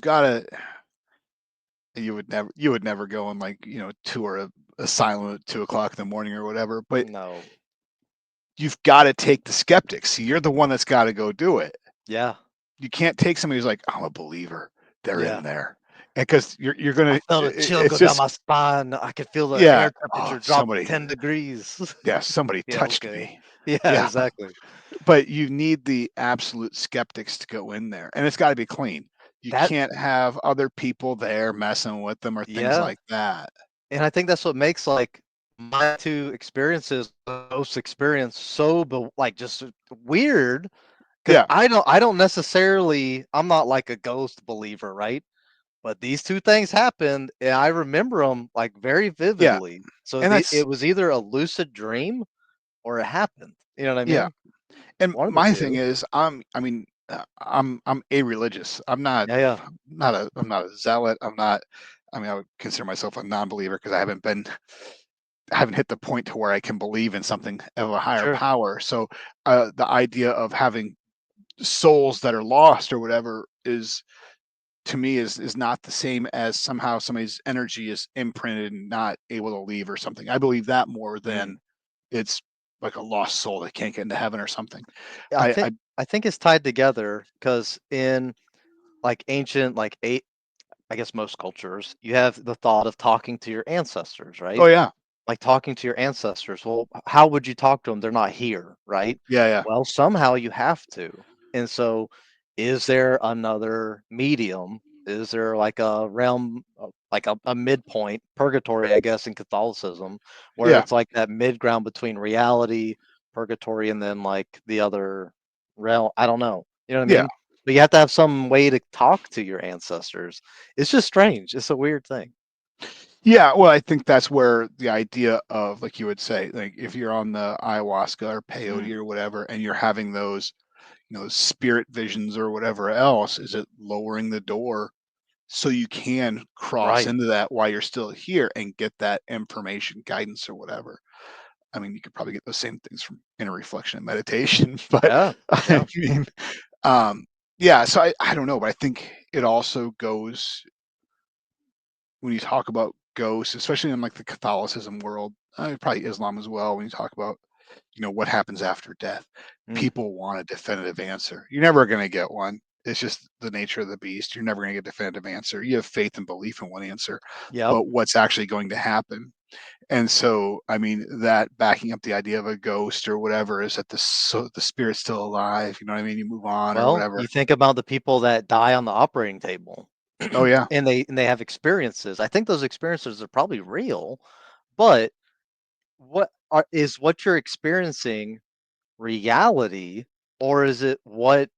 would never go and like, tour a asylum at 2 o'clock in the morning or whatever, but
no,
you've got to take the skeptics. See, you're the one that's got to go do it.
yeah,
You can't take somebody who's like, I'm a believer. They're
yeah.
in there. And because you're
I
gonna,
felt a chill
it's
go down
just,
my spine. I could feel the
yeah.
air
Oh,
temperature drop
somebody,
10 degrees.
yeah, somebody
Yeah,
touched
okay.
me.
Yeah,
Yeah.
exactly.
But you need the absolute skeptics to go in there, and it's got to be clean. You
That
can't have other people there messing with them or things
yeah,
like that.
and I think that's what makes, like, my 2 experiences, ghost experience so like, just weird. Because
Yeah.
I don't necessarily I'm not like a ghost believer, right? But these 2 things happened, and I remember them like, very
Yeah.
vividly. So
And
it
that's,
was either a lucid dream or it happened. You know what I
yeah.
mean?
And
One of the
my thing
2.
is, I'm a religious. I'm not
Yeah, yeah.
I'm not a zealot. I would consider myself a non-believer because I haven't hit the point to where I can believe in something of a higher
Sure.
power. So the idea of having souls that are lost or whatever is, to me, is not the same as somehow somebody's energy is imprinted and not able to leave or something. I believe that more
Mm.
than it's like a lost soul that can't get into heaven or something.
I
I,
think
I
I think it's tied together because in, like, ancient, like, I guess most cultures, you have the thought of talking to your ancestors,
oh
right?
yeah,
Like talking to your ancestors. Well, how would you talk to them? They're not here, right?
yeah, yeah,
Well, somehow you have to. And so, is there another medium? Is there like a realm, like a midpoint, purgatory, I guess, in Catholicism, where
yeah,
it's like that mid ground between reality, purgatory, and then like the other realm? I don't know. You know what I
yeah.
mean? But you have to have some way to talk to your ancestors. It's just strange. It's a weird thing.
Yeah, well, I think that's where the idea of, like you would say, like if you're on the ayahuasca or peyote
Mm,
or whatever, and you're having those, spirit visions or whatever else, is it lowering the door so you can cross
right.
into that while you're still here and get that information, guidance, or whatever. I mean, you could probably get those same things from inner reflection and meditation, but
Yeah.
I
Yeah.
mean, um, yeah. So I don't know, but I think it also goes when you talk about ghosts, especially in like the Catholicism world, probably Islam as well. When you talk about what happens after death.
Mm.
People want a definitive answer. You're never going to get one. It's just the nature of the beast. You're never going to get a definitive answer. You have faith and belief in one answer,
Yep.
but what's actually going to happen? And so, I mean, that backing up the idea of a ghost or whatever is that the spirit's still alive. You know what I mean? You move on or
Well,
whatever.
you think about the people that die on the operating table,
Oh yeah.
and they have experiences. I think those experiences are probably real, but what you're experiencing reality, or is it what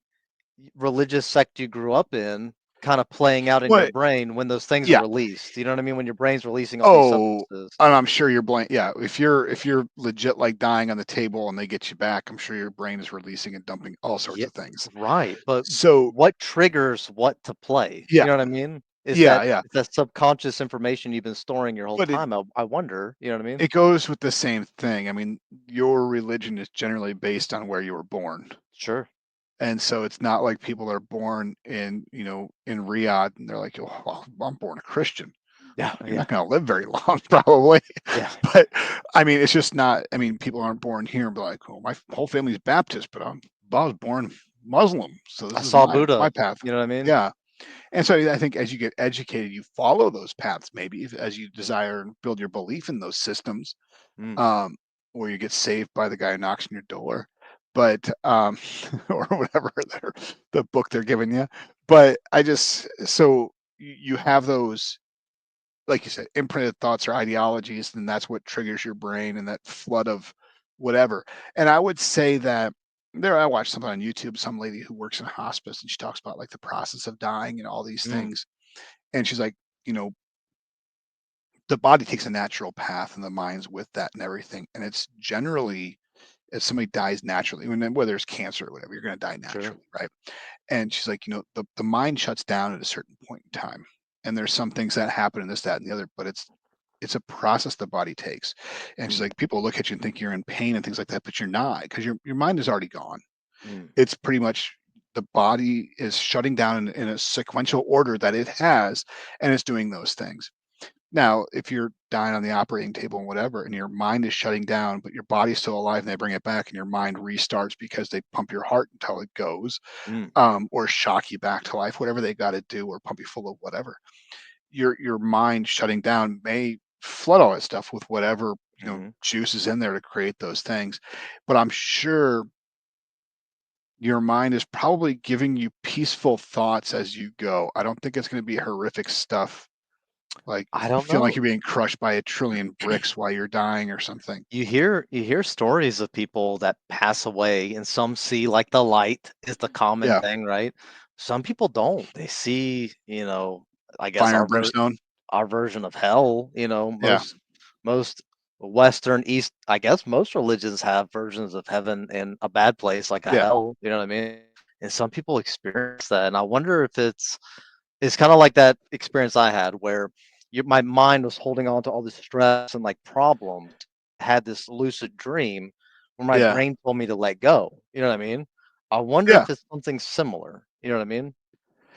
religious sect you grew up in kind of playing out in your
What?
brain when those things are
Yeah.
released? You know what I mean? When your brain's releasing all these
Oh,
substances.
and I'm sure your brain. Yeah, if you're legit like dying on the table and they get you back, I'm sure your brain is releasing and dumping all sorts
Yeah,
of things.
right. But
So
what triggers what to play?
yeah,
You know what I mean? Is
yeah,
that
yeah.
is that subconscious information you've been storing your whole
But it
time? I wonder. You know what I mean?
it goes with the same thing. I mean, your religion is generally based on where you were born.
Sure.
And so it's not like people are born in Riyadh and they're like, oh, well, I'm born a Christian.
Yeah.
You're
Yeah.
not going to live very long, probably.
Yeah.
But I mean, it's just not. I mean, people aren't born here and be like, oh, my whole family's Baptist, but I was born Muslim, so
I
this is
saw
my
Buddha.
path.
You know what I mean?
Yeah. And so I think as you get educated, you follow those paths, maybe as you desire and build your belief in those systems,
Mm,
um, or you get saved by the guy who knocks on your door, but or whatever the book they're giving you. But I just so you have those, like you said, imprinted thoughts or ideologies, and that's what triggers your brain and that flood of whatever. And I would say that I watched something on YouTube, some lady who works in hospice, and she talks about like the process of dying and all these
mm,
things. And she's like, you know, the body takes a natural path and the mind's with that and everything. And it's generally, if somebody dies naturally, whether it's cancer or whatever, you're going to die
sure.
naturally, right? And she's like, the mind shuts down at a certain point in time. And there's some things that happen in this, that, and the other, but it's a process the body takes. And she's
Mm,
like, people look at you and think you're in pain and things like that, but you're not, because your mind is already gone.
mm,
It's pretty much the body is shutting down in a sequential order that it has, and it's doing those things. Now, if you're dying on the operating table and whatever, and your mind is shutting down, but your body's still alive and they bring it back and your mind restarts because they pump your heart until it goes,
mm,
or shock you back to life, whatever they got to do, or pump you full of whatever. Your mind shutting down may flood all that stuff with whatever
mhm.
juice is in there to create those things. But I'm sure your mind is probably giving you peaceful thoughts as you go. I don't think it's going to be horrific stuff like
I
you
don't
feel like
know.
you're being crushed by a trillion bricks while you're dying or something.
You hear stories of people that pass away, and some see like the light is the common
Yeah,
thing, right? Some people don't. They see, I guess
fire and brimstone.
our version of hell.
Yeah,
Most Western East, I guess most religions have versions of heaven and a bad place like a
yeah,
hell. You know what I mean? And some people experience that, and I wonder if it's kind of like that experience I had where my mind was holding on to all this stress and like problems. Had this lucid dream where my
yeah,
brain told me to let go. You know what I mean? I wonder
yeah,
if it's something similar. You know what I mean?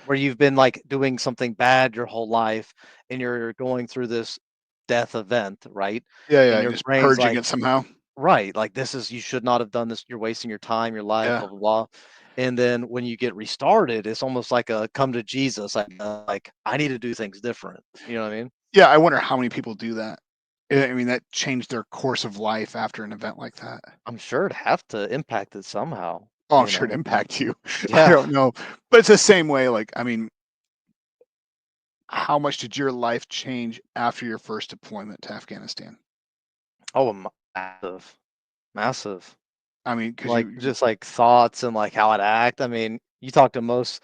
Where you've been like doing something bad your whole life and you're going through this death event, right?
yeah,
And
yeah.
your
Just
brain's
purging
like,
it somehow.
right, like this is you should not have done this. You're wasting your time, your life,
Yeah,
blah blah blah. And then when you get restarted, it's almost like a come to Jesus. Like I need to do things different. You know what I mean?
yeah. I wonder how many people do that. I mean, that changed their course of life after an event like that.
I'm sure it'd have to impact it somehow.
Oh, I'm
You
sure it
know?
impacts you. I
Yeah.
don't know, but it's the same way. Like, I mean, how much did your life change after your first deployment to Afghanistan?
Oh, massive, massive.
I mean, because
Like just like thoughts and like how I'd act. I mean, you talk to most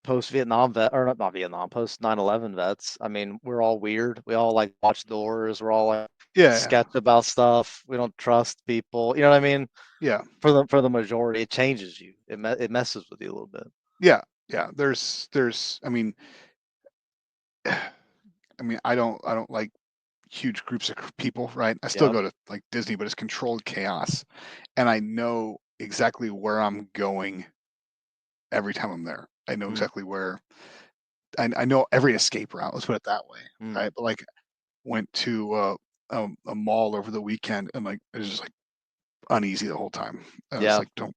post Vietnam vet or not Vietnam, post 9/11 vets. I mean, we're all weird. We all like watch doors. We're all like
yeah,
sketch about stuff. We don't trust people. You know what I mean?
yeah,
For the majority, it changes you. It messes with you a little bit.
yeah, yeah. I mean, I don't like huge groups of people, right? I still
Yep.
go to like Disney, but it's controlled chaos, and I know exactly where I'm going every time I'm there. I know
Mm,
exactly where. I know every escape route. Let's put it that way,
mm,
right? But like, went to a mall over the weekend, and like, it was just like uneasy the whole time. I was
Yeah.
like, don't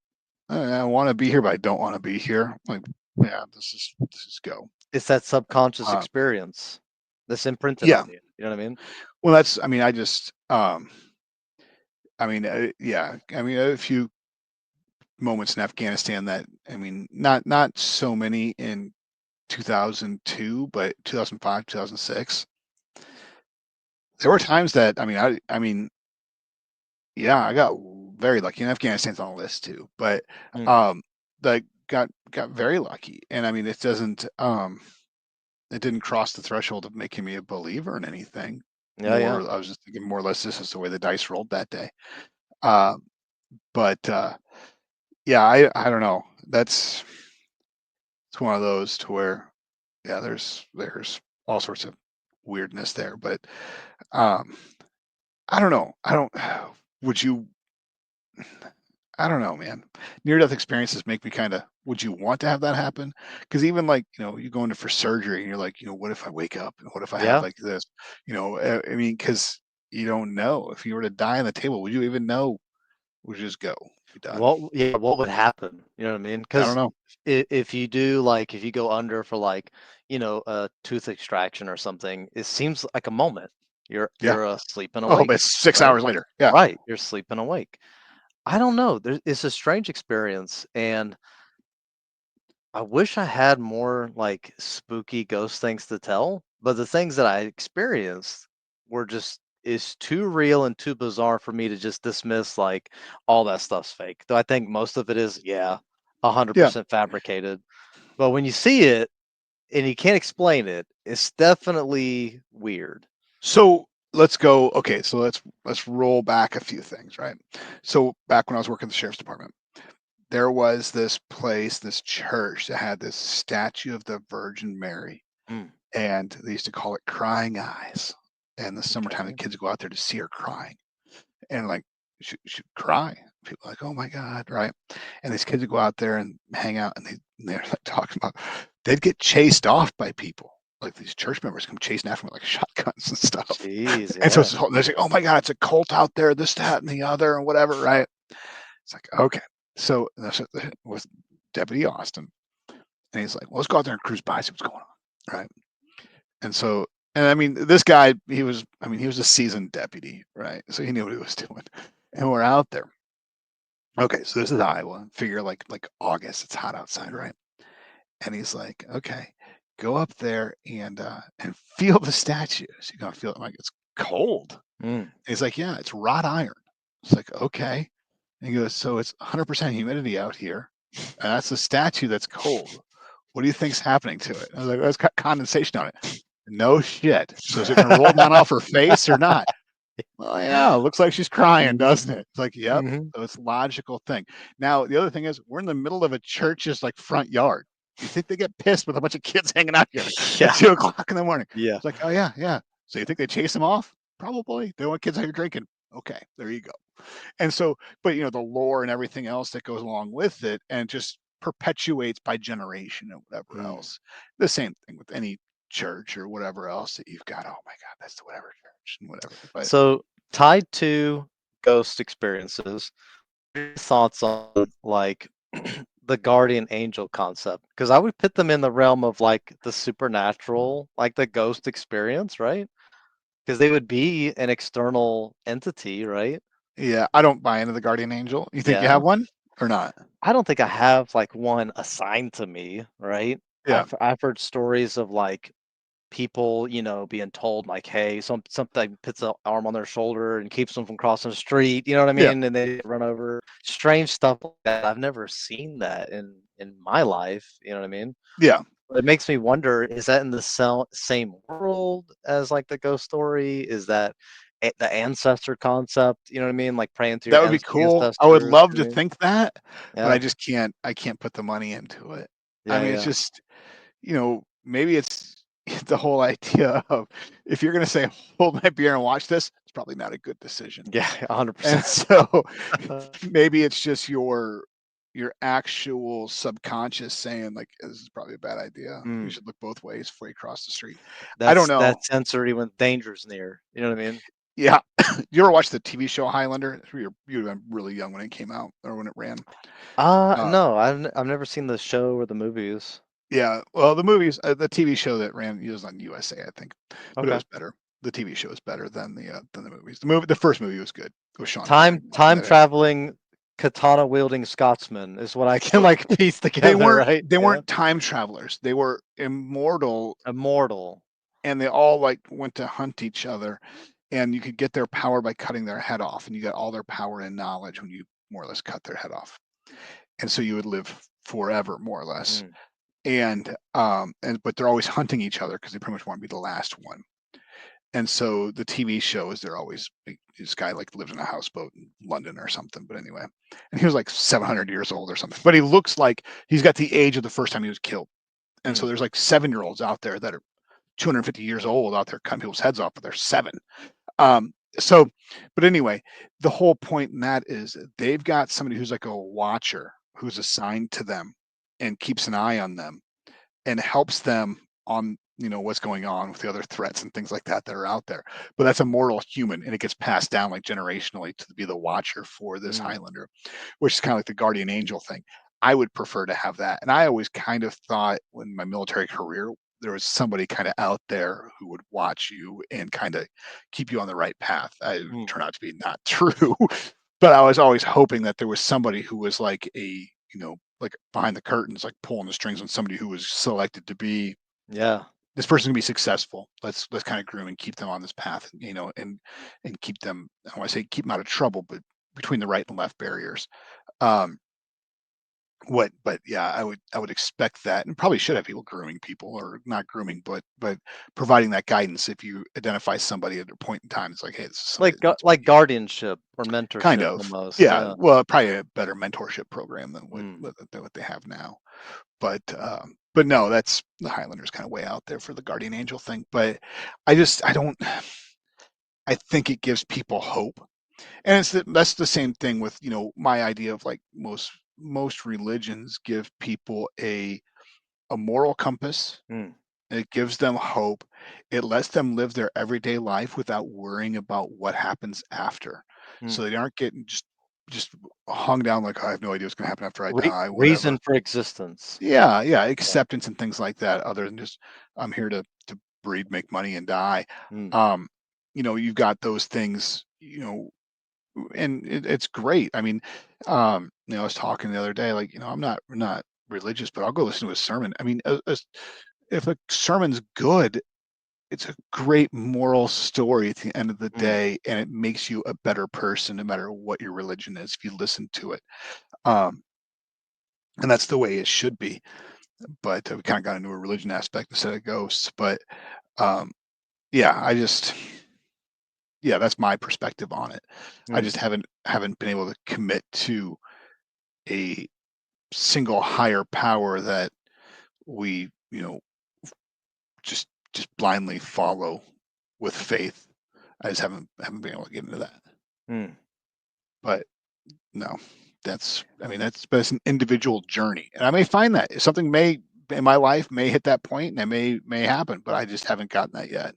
I want to be here, but I don't want to be here. Like, yeah, this is go.
It's that subconscious
Um,
experience that's imprinted
yeah.
on you. You know what I mean?
Well, that's. I mean, I just. I mean, yeah. I mean, a few moments in Afghanistan that. I mean, not so many in 2002, but 2005, 2006. There were times that. I mean, I mean, yeah, I got very lucky, and Afghanistan's on the list too. But
Mm.
um, like got very lucky, and I mean, it didn't cross the threshold of making me a believer in anything.
Yeah, yeah.
More, I was just thinking more or less this is the way the dice rolled that day. Uh, but yeah, I don't know. It's one of those to where yeah, there's all sorts of weirdness there, but um, I don't know. I don't. Would you? I don't know, man. Near death experiences make me kind of. Would you want to have that happen? Because even like you go into for surgery and you're like, what if I wake up and what if I have
Yeah.
like this? I mean, because you don't know if you were to die on the table, would you even know? Would you just go? Be done.
What would happen? You know what I mean?
I don't
Because
know.
if you do like if you go under for like a tooth extraction or something, it seems like a moment.
Yeah.
You're asleep and
Oh, but
awake,
it's 6 hours
right?
later. Yeah.
Right. You're sleeping awake. I don't know. It's a strange experience, and I wish I had more like spooky ghost things to tell, but the things that I experienced were just is too real and too bizarre for me to just dismiss like all that stuff's fake. Though I think most of it is, yeah,
Yeah.
100% fabricated. But when you see it and you can't explain it, it's definitely weird.
So let's go. Okay, so let's roll back a few things, right? So back when I was working in the sheriff's department, there was this place, this church that had this statue of the Virgin Mary,
Mm,
and they used to call it Crying Eyes. And the summertime, the
okay.
kids go out there to see her crying, and like she cry. People are like, oh my god, right? And these kids would go out there and hang out, and they're like talking about they'd get chased off by people. Like these church members come chasing after them with like shotguns and stuff.
Jeez,
And so
yeah.
they're like, oh my god, it's a cult out there, this, that, and the other, and whatever, right? It's like okay. So that's with Deputy Austin, and he's like, well, let's go out there and cruise by, see what's going on, right? And so, and I mean, this guy, he was a seasoned deputy, right? So he knew what he was doing. And we're out there. Okay, so this is Iowa. Figure like August. It's hot outside, right? And he's like, okay, go up there and feel the statue. So you're gonna feel it. I'm like, it's cold. And
Mm.
he's like, yeah, it's wrought iron. It's like, okay. And he goes, so it's 100% humidity out here, and that's the statue that's cold. What do you think's happening to it? I was like, that's got condensation on it. No shit. So is it going to roll down off her face or not? Well, yeah, it looks like she's crying, doesn't it? It's like, yep.
Hmm.
So it's logical thing. Now, the other thing is, we're in the middle of a church's like front yard. You think they get pissed with a bunch of kids hanging out here at
Yeah.
2 o'clock in the morning?
Yeah.
It's like, oh yeah, yeah. So you think they chase them off? Probably. They want kids out here drinking. Okay, there you go. And so, but the lore and everything else that goes along with it, and just perpetuates by generation and whatever
Mm.
else. The same thing with any church or whatever else that you've got. Oh my God, that's the whatever church and whatever. But
So tied to ghost experiences, what are your thoughts on like the guardian angel concept? Because I would put them in the realm of like the supernatural, like the ghost experience, right? Because they would be an external entity, right?
yeah, I don't buy into the guardian angel. You think you
Yeah.
have one or not?
I don't think I have like one assigned to me, right?
Yeah,
I've heard stories of like people, being told like, "Hey, something puts an arm on their shoulder and keeps them from crossing the street." You know what I
yeah,
mean? And they run over. Strange stuff like that. I've never seen that in my life. You know what I mean?
yeah.
But it makes me wonder: is that in the same world as like the ghost story? Is that the ancestor concept? You know what I mean? Like praying to your
That would be cool. I would
ancestors.
love
You know
to
what I mean?
think that, but I
Yeah,
just can't. I can't put the money into it. I
yeah,
mean, it's
yeah,
just maybe it's the whole idea of if you're going to say hold my beer and watch this, it's probably not a good decision.
yeah,
And
100%.
so maybe it's just your actual subconscious saying like this is probably a bad idea. You
Mm.
should look both ways before you cross the street. I don't
That's
know.
that sensory when danger's near. You know what I mean?
Yeah. You ever watch the TV show Highlander? You were really young when it came out or when it ran. Uh,
No, I've never seen the show or the movies.
yeah. Well, the TV show that ran, it was on USA, I think, but it
Okay.
was better. The TV show is better than the movies. The first movie was good. It was Sean Connery in
Time
that.
traveling katana wielding Scotsman is what I can
Well,
like piece together, right?
they
Yeah.
weren't time travelers. They were immortal,
Immortal.
and they all like went to hunt each other, and you could get their power by cutting their head off, and you got all their power and knowledge when you more or less cut their head off, and so you would live forever more or less.
Mm,
And but they're always hunting each other because they pretty much want to be the last one. And so the TV show is they're always like, this guy like lives in a houseboat in London or something. But anyway, and he was like 700 years old or something. But he looks like he's got the age of the first time he was killed. And so
mm,
there's like 7 year olds out there that are 250 years old out there cutting people's heads off, but they're seven. Um, so, but anyway, the whole point in that is they've got somebody who's like a watcher who's assigned to them and keeps an eye on them and helps them on what's going on with the other threats and things like that are out there. But that's a mortal human, and it gets passed down like generationally to be the watcher for this
mm,
Highlander, which is kind of like the guardian angel thing. I would prefer to have that, and I always kind of thought when my military career there was somebody kind of out there who would watch you and kind of keep you on the right path. It
mm.
turned out to be not true, but I was always hoping that there was somebody who was like like behind the curtains, like pulling the strings on somebody who was selected to be
Yeah.
this person can be successful. Let's kind of groom and keep them on this path, and keep them. I want to say keep them out of trouble, but between the right and left barriers. Um, but yeah, I would expect that, and probably should have people grooming people, or not grooming, but providing that guidance if you identify somebody at a point in time. It's like, hey, this is somebody that needs to
Like
be
guardianship or
kind
mentorship
of,
almost.
yeah.
Yeah.
Well, probably a better mentorship program than
Mm,
what they have now. But no, that's the Highlanders kind of way out there for the guardian angel thing. But I don't. I think it gives people hope, and that's the same thing with my idea of like most religions give people a moral compass.
mm,
It gives them hope. It lets them live their everyday life without worrying about what happens after,
mm.
so they aren't getting just hung down like I have no idea what's going to happen after I die, whatever.
Reason for existence.
Yeah, yeah,
Yeah.
acceptance and things like that, other than just I'm here to breed, make money, and die.
Mm,
Um, you've got those things, and it's great. I mean, I was talking the other day, like, I'm not religious, but I'll go listen to a sermon. I mean, if a sermon's good, it's a great moral story at the end of the
mm,
day, and it makes you a better person, no matter what your religion is, if you listen to it. Um, and that's the way it should be. But we kind of got into a religion aspect instead of ghosts. But um, yeah, yeah, that's my perspective on it. I
mm,
just haven't been able to commit to a single higher power that we just blindly follow with faith. I just haven't been able to get into that.
mm.
But no, but it's an individual journey, and I may find that something may in my life may hit that point, and it may happen, but I just haven't gotten that yet.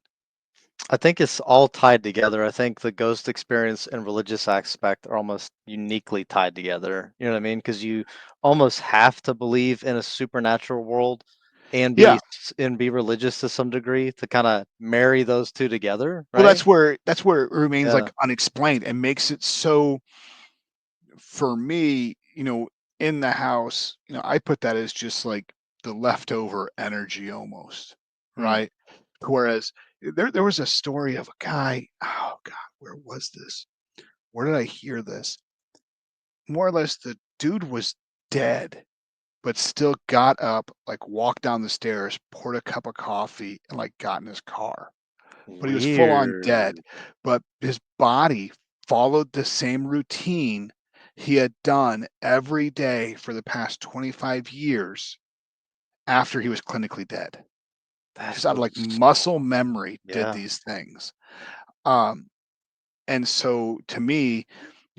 I think it's all tied together. I think the ghost experience and religious aspect are almost uniquely tied together. You know what I mean? Because you almost have to believe in a supernatural world and
Yeah.
be religious to some degree to kind of marry those two together,
Well,
right?
that's where it remains
Yeah.
like unexplained and makes it so for me, in the house, I put that as just like the leftover energy almost,
Mm,
right? Whereas there was a story of a guy, oh God, where was this? Where did I hear this? More or less the dude was dead, but still got up, like walked down the stairs, poured a cup of coffee, and like got in his car. But he was full on dead.
weird.
But his body followed the same routine he had done every day for the past 25 years after he was clinically dead.
That's
Just out of like
so,
muscle memory, did
yeah.
these things. Um, and so to me,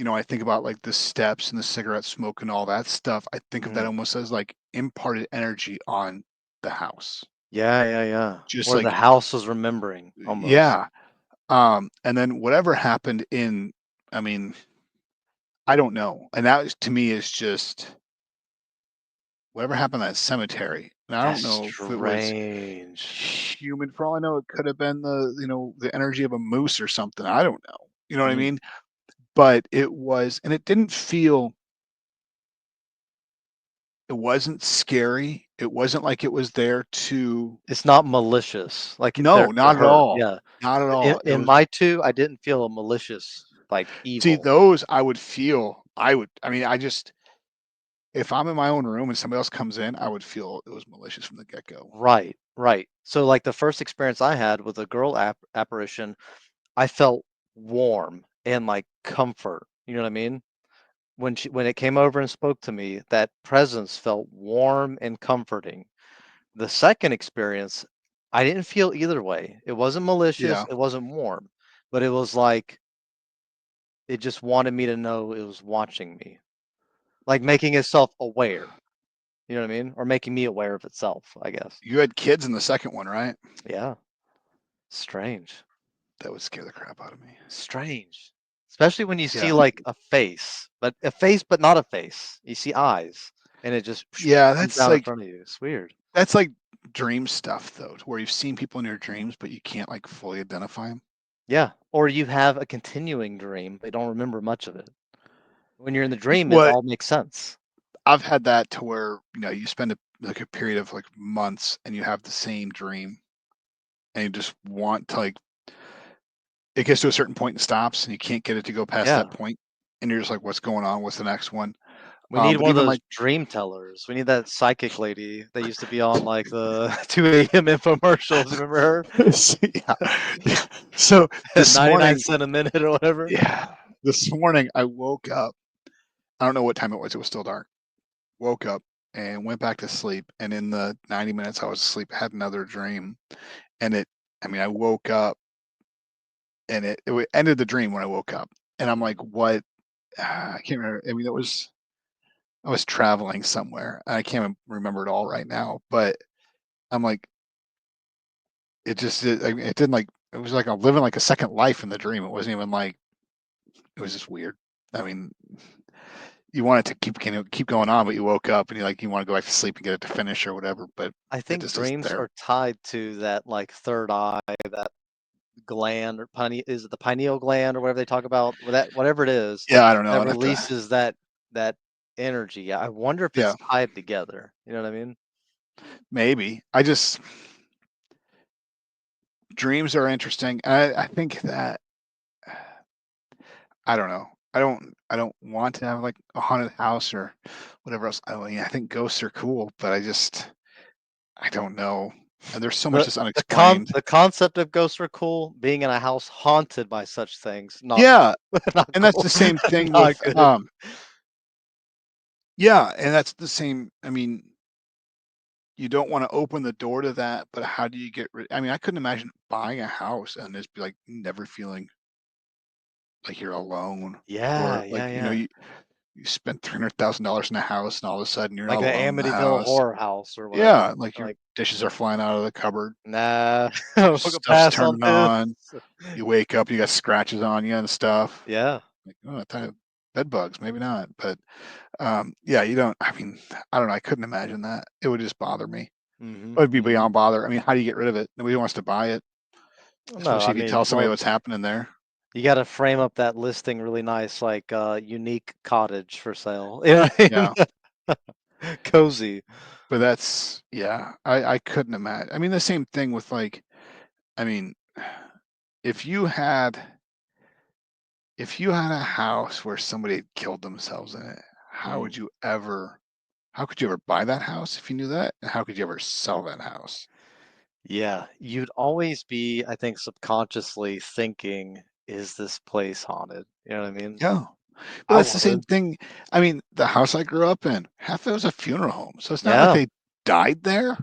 I think about like the steps and the cigarette smoke and all that stuff. I think of that
Mm.
almost as like imparted energy on the house.
Yeah, yeah, yeah.
Just
Or the
like,
house was remembering almost.
yeah. And then whatever happened in, I mean, I don't know. And that to me is just whatever happened in that cemetery. And I don't
That's
know if it was
strange.
human. For all I know, it could have been the energy of a moose or something. I don't know. You know what I
Mm.
mean? But it was, and it didn't feel. It wasn't scary. It wasn't like it was there to.
It's not malicious, like, there
No,
to
not at
hurt,
all.
yeah.
Not at
In
all. It
in
was.
my 2, I didn't feel a malicious, like,
See,
evil.
those I would feel. I would. I mean, I just. If I'm in my own room and somebody else comes in, I would feel it was malicious from the get go.
Right, right. So, like, the first experience I had with a girl apparition, I felt warm and, like, comfort, you know what I mean? When it came over and spoke to me, that presence felt warm and comforting. The second experience, I didn't feel either way. It wasn't malicious,
Yeah.
it wasn't warm, but it was like it just wanted me to know it was watching me, like making itself aware. You know what I mean? Or making me aware of itself, I guess.
You had kids in the second one, right?
Yeah. Strange.
That would scare the crap out of me.
Strange. Especially when you see
Yeah.
like a face, but not a face. You see eyes, and it just
Yeah,
comes down in front of you. It's weird.
that's like dream stuff though, where you've seen people in your dreams, but you can't like fully identify them.
Yeah. Or you have a continuing dream, but don't remember much of it. When you're in the dream, it
What
all makes sense.
I've had that to where, you spend a period of like months and you have the same dream and you just want to like it gets to a certain point and stops and you can't get it to go past that
Yeah.
point and you're just like, what's going on? What's the next one?
We need
But
one of
even
those
like
dream tellers. We need that psychic lady that used to be on like the 2 a.m. infomercials. Remember her?
yeah, yeah. So this
99
morning,
cent a minute or whatever.
yeah, this morning I woke up. I don't know what time it was. It was still dark. Woke up and went back to sleep. And in the 90 minutes I was asleep, I had another dream. And I mean, I woke up and it ended the dream when I woke up. And I'm like, what? I can't remember. I mean, I was traveling somewhere. I can't remember it all right now. But I'm like, I mean, it didn't like, it was like I'm living like a second life in the dream. It wasn't even like, it was just weird. I mean, you want it to keep going on, but you woke up and you want to go back to sleep and get it to finish or whatever, but
I
it
think
just isn't
dreams
there.
are tied to that like third eye, that gland or is it the pineal gland or whatever they talk about? Whatever it is
Yeah, I don't know.
that
I'd have to.
releases that energy. I wonder if
Yeah,
it's tied together. You know what I mean?
maybe. Dreams are interesting. I think that I don't know. I don't want to have like a haunted house or whatever else. I mean, I think ghosts are cool, but I don't know. And there's so much
The
that's unexplained.
the concept of ghosts are cool. Being in a house haunted by such things, not
Yeah,
not
and that's
cool.
the same thing
Not
with
good.
yeah, and that's the same. I mean, you don't want to open the door to that, but how do you get rid? I mean, I couldn't imagine buying a house and just be like never feeling like you're alone,
Yeah,
or
yeah,
like
yeah.
you spent $300,000 in a house and all of a sudden you're
Like
not
the
alone in the
Amityville
house.
horror house or whatever.
Yeah, like your
Like,
dishes are flying out of the cupboard,
nah, we're gonna
stuff's
pass on
turning
this.
on. You wake up, you got scratches on you and stuff.
Yeah.
Like, oh, I thought bed bugs, maybe not, but yeah, you don't. I mean, I don't know. I couldn't imagine that. It would just bother me.
Hmm.
It would be
Hmm.
beyond bother. I mean, how do you get rid of it? Nobody wants to buy it,
No,
especially
I
if you
mean,
tell somebody what's happening there.
you got to frame up that listing really nice, like unique cottage for sale. You know what I
Yeah,
mean? Cozy.
but that's yeah. I couldn't imagine. I mean, the same thing with like. I mean, if you had if you had a house where somebody had killed themselves in it, how
Mm.
would you ever? How could you ever buy that house if you knew that? And how could you ever sell that house?
Yeah, you'd always be, I think, subconsciously thinking, is this place haunted? You know what I mean?
Yeah. But
I
that's the same
would.
thing. I mean, the house I grew up in, half of it was a funeral home. So it's not like
Yeah.
they died there,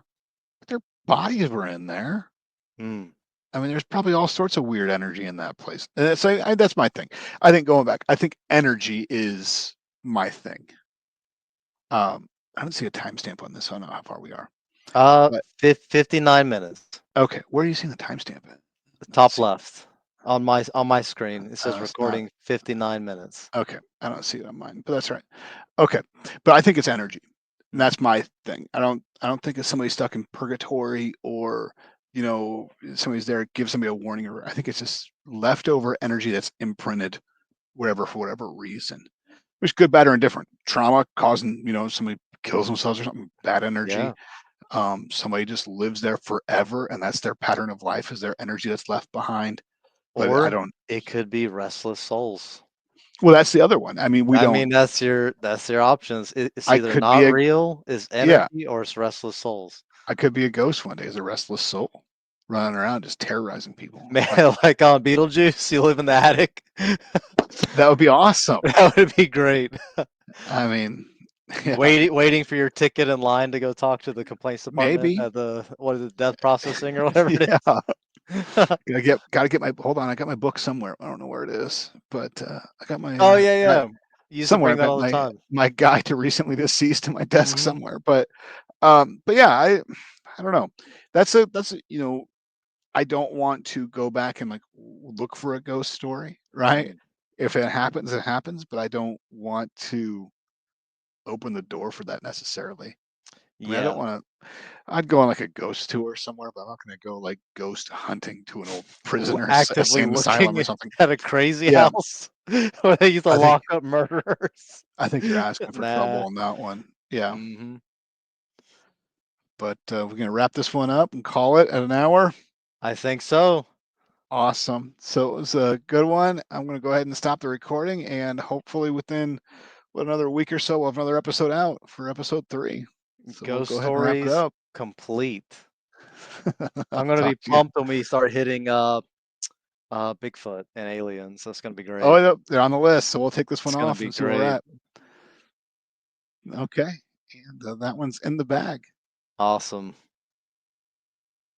but their bodies were in there.
Mm.
I mean, there's probably all sorts of weird energy in that place. And that's my thing. I think going back, I think energy is my thing. I don't see a timestamp on this, so I don't know how far we are. But
59 minutes.
okay, where are you seeing the timestamp at?
The
Not
top
seeing.
left. on my screen, it says
It's not.
recording 59 minutes.
Okay, I don't see it on mine, but that's right. Okay, but I think it's energy, and
Mm,
that's my thing. I don't think it's somebody stuck in purgatory or somebody's there give somebody a warning, or I think it's just leftover energy that's imprinted wherever for whatever reason. Which good, bad, or indifferent. Trauma causing somebody kills themselves or something. Bad energy.
yeah.
Somebody just lives there forever, and that's their pattern of life is their energy that's left behind. But I
Or
don't.
it could be restless souls.
Well, that's the other one. I mean, we
I
don't.
mean, that's your options. It's
I
either
could be
not
a
real, it's
yeah.
energy, or it's restless souls.
I could be a ghost one day as a restless soul, running around just terrorizing people.
Man,
Like
like on Beetlejuice, you live in the attic.
that would be awesome.
That would be great.
I mean, yeah,
Waiting for your ticket in line to go talk to the complaints department
maybe.
at the what is it, death processing or whatever it
Yeah,
is.
gotta get my. Hold on, I got my book somewhere. I don't know where it is, but I got my
Oh, yeah,
guy
yeah. You used to
somewhere.
bring
I've
that
got
all the
my
time.
my guide to recently deceased in my desk
Mhm,
somewhere. But yeah, I don't know. That's I don't want to go back and like look for a ghost story, right?
mm.
If it happens, it happens, but I don't want to open the door for that necessarily. I mean, I don't
Yeah.
want to. I'd go on like a ghost tour somewhere, but I'm not going to go like ghost hunting to an old
W
prison or
actively
insane asylum
looking
or something.
at a crazy
Yeah,
house where they used to
I think
lock up murderers.
I think you're asking for trouble
Nah.
on that one. Yeah,
Mhm.
but we're going to wrap this one up and call it at an hour.
I think so.
Awesome. So it was a good one. I'm going to go ahead and stop the recording, and hopefully within another week or so, we'll have another episode out for episode 3. So we'll
Ghost
go ahead and wrap it
stories
up.
complete.
I'll
I'm gonna be
talk to you.
pumped when we start hitting, Bigfoot and aliens. That's gonna be
Oh,
great.
yep, they're on the list. So we'll take this one
It's gonna
off
be
and see where we're
great.
at. Okay. And that one's in the bag.
Awesome.